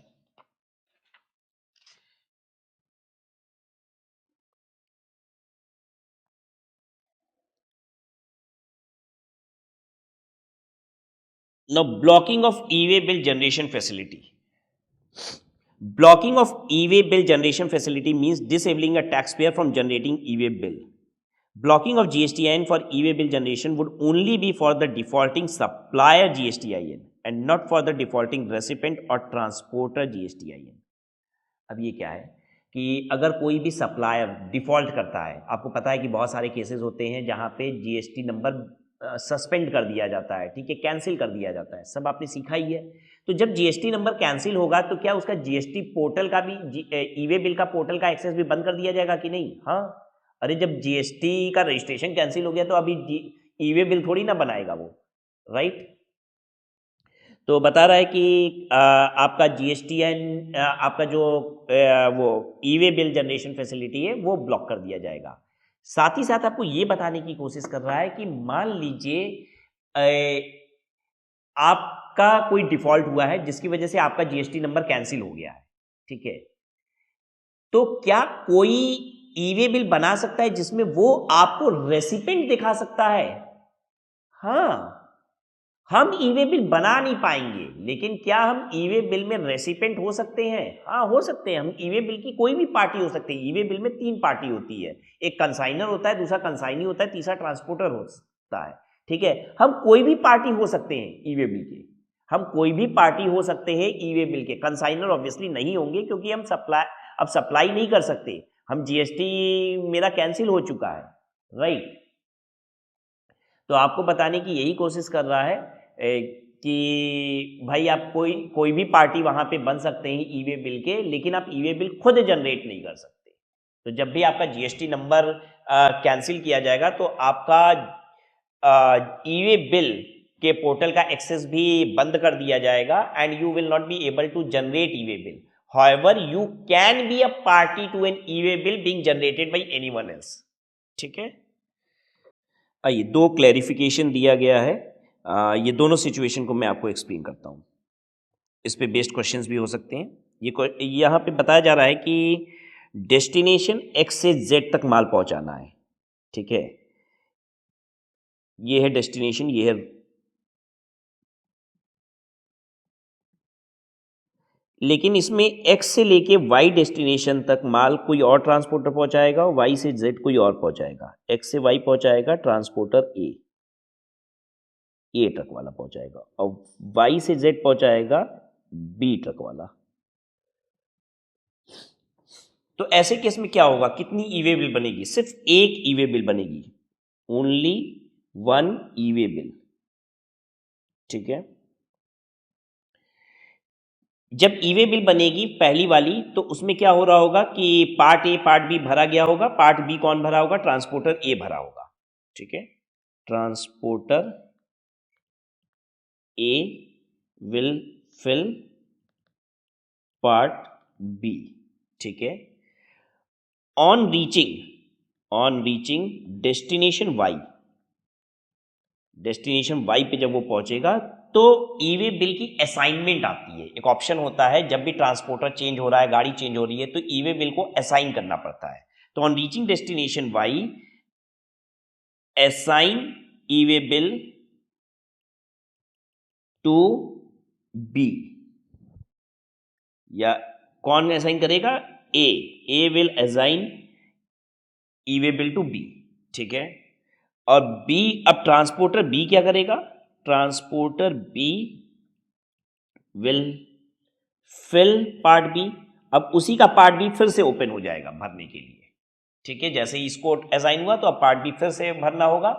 Now, blocking of e-way bill generation facility. Blocking of e-way bill generation facility means disabling a taxpayer from generating e-way bill. Blocking of GSTIN for e-way bill generation would only be for the defaulting supplier GSTIN and not for the defaulting recipient or transporter GSTIN. अब ये क्या है कि अगर कोई भी सप्लायर डिफॉल्ट करता है, आपको पता है कि बहुत सारे केसेस होते हैं जहाँ पे जीएसटी नंबर सस्पेंड कर दिया जाता है, ठीक है, कैंसिल कर दिया जाता है, सब आपने सीखा ही है। तो जब जीएसटी नंबर कैंसिल होगा तो क्या उसका जीएसटी पोर्टल का भी, ई-वे बिल का पोर्टल का एक्सेस भी बंद कर दिया जाएगा कि नहीं? हाँ, अरे जब जीएसटी का रजिस्ट्रेशन कैंसिल हो गया तो अभी ई-वे बिल थोड़ी ना बनाएगा वो, राइट। तो बता रहा है कि आपका जीएसटीएन, आपका जो वो ई-वे बिल जनरेशन फैसिलिटी है वो ब्लॉक कर दिया जाएगा। साथ ही साथ आपको ये बताने की कोशिश कर रहा है कि मान लीजिए आपका कोई डिफॉल्ट हुआ है जिसकी वजह से आपका जीएसटी नंबर कैंसिल हो गया है, ठीक है, तो क्या कोई ई-वे बिल बना सकता है जिसमें वो आपको रेसिपेंट दिखा सकता है? हाँ, हम ई-वे बिल बना नहीं पाएंगे, लेकिन क्या हम ई-वे बिल में रेसिपेंट हो सकते हैं? हाँ, हो सकते हैं। हम ई-वे बिल की कोई भी पार्टी हो सकती है। ई-वे बिल में 3 पार्टी होती है, एक कंसाइनर होता है, दूसरा कंसाइनी होता है, तीसरा ट्रांसपोर्टर होता है, ठीक है। हम कोई भी पार्टी हो सकते हैं ई-वे बिल के, हम कोई भी पार्टी हो सकते हैं ई-वे बिल के। कंसाइनर ऑब्वियसली नहीं होंगे क्योंकि हम सप्लाई नहीं कर सकते, हम जीएसटी मेरा कैंसिल हो चुका है, राइट। तो आपको बताने की यही कोशिश कर रहा है कि भाई आप कोई भी पार्टी वहां पे बन सकते हैं ई-वे बिल के, लेकिन आप ई-वे बिल खुद जनरेट नहीं कर सकते। तो जब भी आपका जीएसटी नंबर कैंसिल किया जाएगा तो आपका ई-वे बिल के पोर्टल का एक्सेस भी बंद कर दिया जाएगा and you will not be able to generate e way bill. However you can be a party to an e way bill being generated by anyone else, ठीक है। आइए, दो क्लैरिफिकेशन दिया गया है। ये दोनों सिचुएशन को मैं आपको एक्सप्लेन करता हूँ। इस पे बेस्ड क्वेश्चंस भी हो सकते हैं। यहाँ पे बताया जा रहा है कि डेस्टिनेशन एक्स से जेड तक माल पहुंचाना है, ठीक है। ये है डेस्टिनेशन, ये है, लेकिन इसमें एक्स से लेके वाई डेस्टिनेशन तक माल कोई और ट्रांसपोर्टर पहुंचाएगा और वाई से जेड कोई और पहुंचाएगा। एक्स से वाई पहुंचाएगा ट्रांसपोर्टर ए ट्रक वाला पहुंचाएगा, और वाई से जेड पहुंचाएगा बी ट्रक वाला। तो ऐसे केस में क्या होगा, कितनी ई वे बिल बनेगी? सिर्फ एक ई वे बिल बनेगी, ओनली वन ई वे बिल, ठीक है। जब ई वे बिल बनेगी पहली वाली, तो उसमें क्या हो रहा होगा कि पार्ट ए पार्ट बी भरा गया होगा। पार्ट बी कौन भरा होगा? ट्रांसपोर्टर ए भरा होगा, ठीक है। Transporter A will fill part B, ठीक है। On reaching destination Y, destination Y पे जब वो पहुंचेगा तो ई वे बिल की असाइनमेंट आती है। एक ऑप्शन होता है, जब भी ट्रांसपोर्टर चेंज हो रहा है, गाड़ी चेंज हो रही है, तो ई वे बिल को असाइन करना पड़ता है। तो on reaching destination Y assign e way bill to B, या कौन असाइन करेगा? A will assign e way bill to B, ठीक है। और बी, अब ट्रांसपोर्टर बी क्या करेगा? Transporter B will fill part B. अब उसी का पार्ट बी फिर से ओपन हो जाएगा भरने के लिए, ठीक है। जैसे ही इसको असाइन हुआ तो अब पार्ट बी फिर से भरना होगा।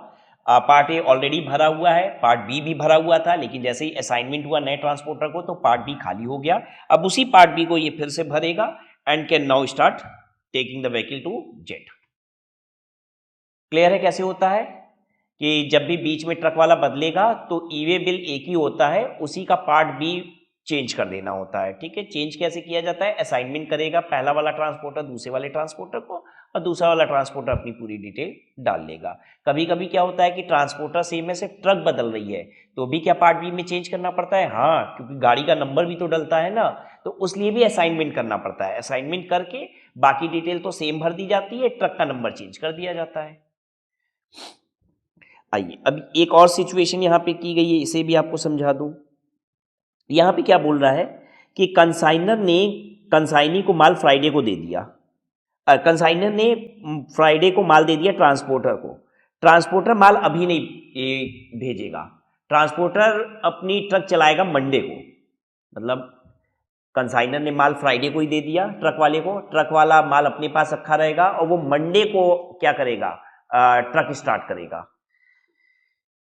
पार्ट ए ऑलरेडी भरा हुआ है, पार्ट बी भी भरा हुआ था, लेकिन जैसे ही असाइनमेंट हुआ नए ट्रांसपोर्टर को तो पार्ट बी खाली हो गया। अब उसी पार्ट बी को ये फिर से भरेगा and can now start taking the vehicle to Z. Clear है कैसे होता है कि जब भी बीच में ट्रक वाला बदलेगा तो ई वे बिल एक ही होता है, उसी का पार्ट बी चेंज कर देना होता है, ठीक है। चेंज कैसे किया जाता है? असाइनमेंट करेगा पहला वाला ट्रांसपोर्टर दूसरे वाले ट्रांसपोर्टर को, और दूसरा वाला ट्रांसपोर्टर अपनी पूरी डिटेल डाल लेगा। कभी कभी क्या होता है कि ट्रांसपोर्टर सेम है, सिर्फ ट्रक बदल रही है, तो भी क्या पार्ट बी में चेंज करना पड़ता है? हाँ, क्योंकि गाड़ी का नंबर भी तो डलता है ना, तो उसलिए भी असाइनमेंट करना पड़ता है। असाइनमेंट करके बाकी डिटेल तो सेम भर दी जाती है, ट्रक का नंबर चेंज कर दिया जाता है। आइए, अब एक और सिचुएशन यहां पे की गई है, इसे भी आपको समझा दूं। यहां पे क्या बोल रहा है कि कंसाइनर ने कंसाइनी को माल फ्राइडे को दे दिया। कंसाइनर ने फ्राइडे को माल दे दिया ट्रांसपोर्टर को। ट्रांसपोर्टर माल अभी नहीं भेजेगा, ट्रांसपोर्टर अपनी ट्रक चलाएगा मंडे को। मतलब कंसाइनर ने माल फ्राइडे को ही दे दिया ट्रक वाले को, ट्रक वाला माल अपने पास रखा रहेगा और वो मंडे को क्या करेगा? ट्रक स्टार्ट करेगा।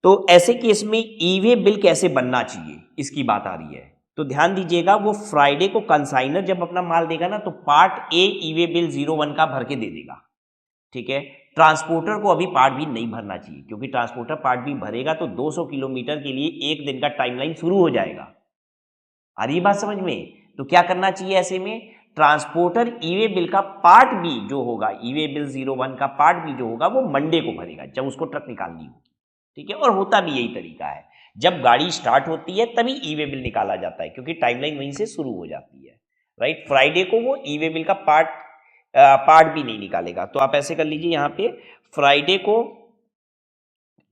तो ऐसे केस में ई वे बिल कैसे बनना चाहिए, इसकी बात आ रही है। तो ध्यान दीजिएगा, वो फ्राइडे को कंसाइनर जब अपना माल देगा ना, तो part A E way bill 01 का भर के दे देगा, ठीक है। ट्रांसपोर्टर को अभी पार्ट बी नहीं भरना चाहिए, क्योंकि ट्रांसपोर्टर पार्ट बी भरेगा तो 200 किलोमीटर के लिए एक दिन का टाइमलाइन शुरू हो जाएगा। आ रही बात समझ में? तो क्या करना चाहिए ऐसे में? ट्रांसपोर्टर ई वे बिल का पार्ट बी जो होगा, ई वे बिल 01 का पार्ट बी जो होगा, वो मंडे को भरेगा जब उसको ट्रक निकालनी होगी, ठीक है। और होता भी यही तरीका है, जब गाड़ी स्टार्ट होती है तभी ई वे बिल निकाला जाता है, क्योंकि टाइमलाइन वहीं से शुरू हो जाती है, राइट। फ्राइडे को वो ई वे बिल का पार्ट भी नहीं निकालेगा। तो आप ऐसे कर लीजिए, यहां पे फ्राइडे को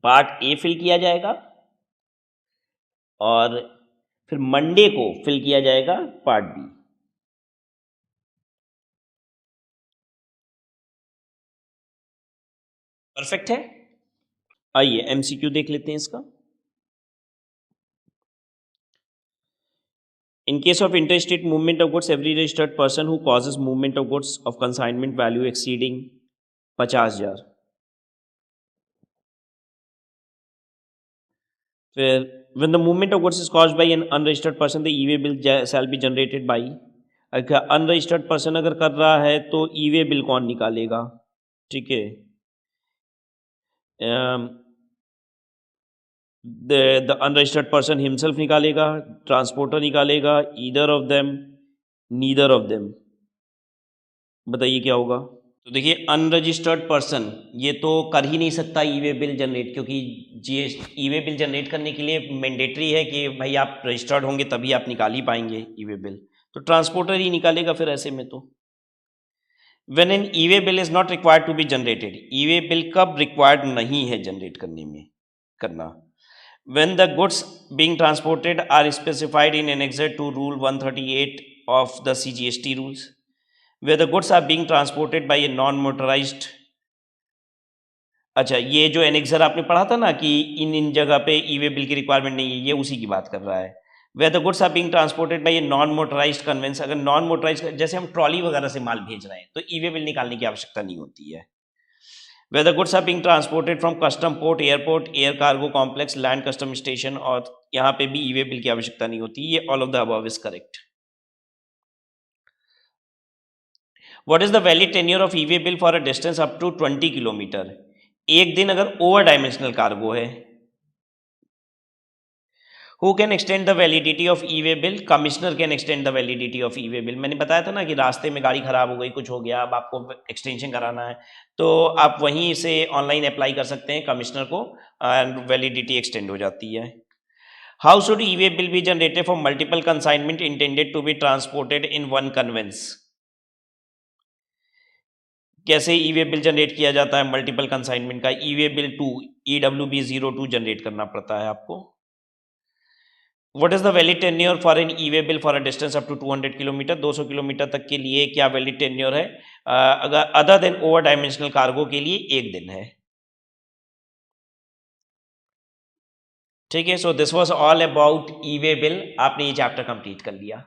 पार्ट ए फिल किया जाएगा और फिर मंडे को फिल किया जाएगा पार्ट बी। परफेक्ट है। आइए एमसीक्यू देख लेते हैं इसका। In case of interstate movement of goods, every registered person who causes movement of goods of consignment value exceeding 50,000, फिर when the movement of goods is caused by an unregistered person, the e-way bill shall be generated by, अगर अनरजिस्टर्ड पर्सन अगर कर रहा है तो ई-वे बिल कौन निकालेगा, ठीक है। द अनरजिस्टर्ड पर्सन हिमसेल्फ निकालेगा, ट्रांसपोर्टर निकालेगा, either of them, neither of them. बताइए क्या होगा? तो देखिए अनरजिस्टर्ड पर्सन ये तो कर ही नहीं सकता ई वे बिल जनरेट, क्योंकि जीएस ई वे बिल जनरेट करने के लिए मैंडेटरी है कि भाई आप रजिस्टर्ड होंगे तभी आप निकाल ही पाएंगे ई वे बिल, तो ट्रांसपोर्टर ही निकालेगा फिर ऐसे में। तो when an e way bill is not required to be generated, e way bill कब रिक्वायर्ड नहीं है जनरेट करने में करना? When the goods being transported are specified in annexure to rule 138 of the CGST rules, where the goods are being transported by a non-motorized। अच्छा, ये जो एनेक्सर आपने पढ़ा था ना कि इन जगह पे ई वे बिल की रिक्वायरमेंट नहीं है, ये उसी की बात कर रहा है। where the goods are being transported by a non-motorized conveyance, अगर नॉन मोटराइज जैसे हम ट्रॉली वगैरह से माल भेज रहे हैं तो ई वे बिल निकालने की आवश्यकता नहीं होती है। where the goods are being transported from custom port, airport, air cargo complex, land custom station, और यहाँ पे भी ई वे बिल की आवश्यकता नहीं होती। ये all of the above is correct. What is the valid tenure of e way bill for a distance up to 20 kilometre? एक दिन अगर ओवर डायमेंशनल कार्गो है। Who can extend the validity of e way bill? Commissioner can extend the validity of e way bill. मैंने बताया था ना कि रास्ते में गाड़ी खराब हो गई, कुछ हो गया, अब आपको एक्सटेंशन कराना है तो आप वहीं से ऑनलाइन अप्लाई कर सकते हैं कमिश्नर को, एंड वैलिडिटी एक्सटेंड हो जाती है। How should e way bill be generated for multiple consignment intended to be transported in one conveyance? कैसे ई वे बिल जनरेट किया जाता है मल्टीपल कंसाइनमेंट का? ई वे बिल 2 EWB02 जनरेट करना पड़ता है आपको। What is the valid tenure for an e way bill for a distance up to 200 kilometre? 200 kilometre तक के लिए क्या वैलिड टेन्योर है? अगर other than over dimensional cargo के लिए 1 दिन है। ठीक है, so this was all about e way bill. आपने ये चैप्टर कंप्लीट कर लिया।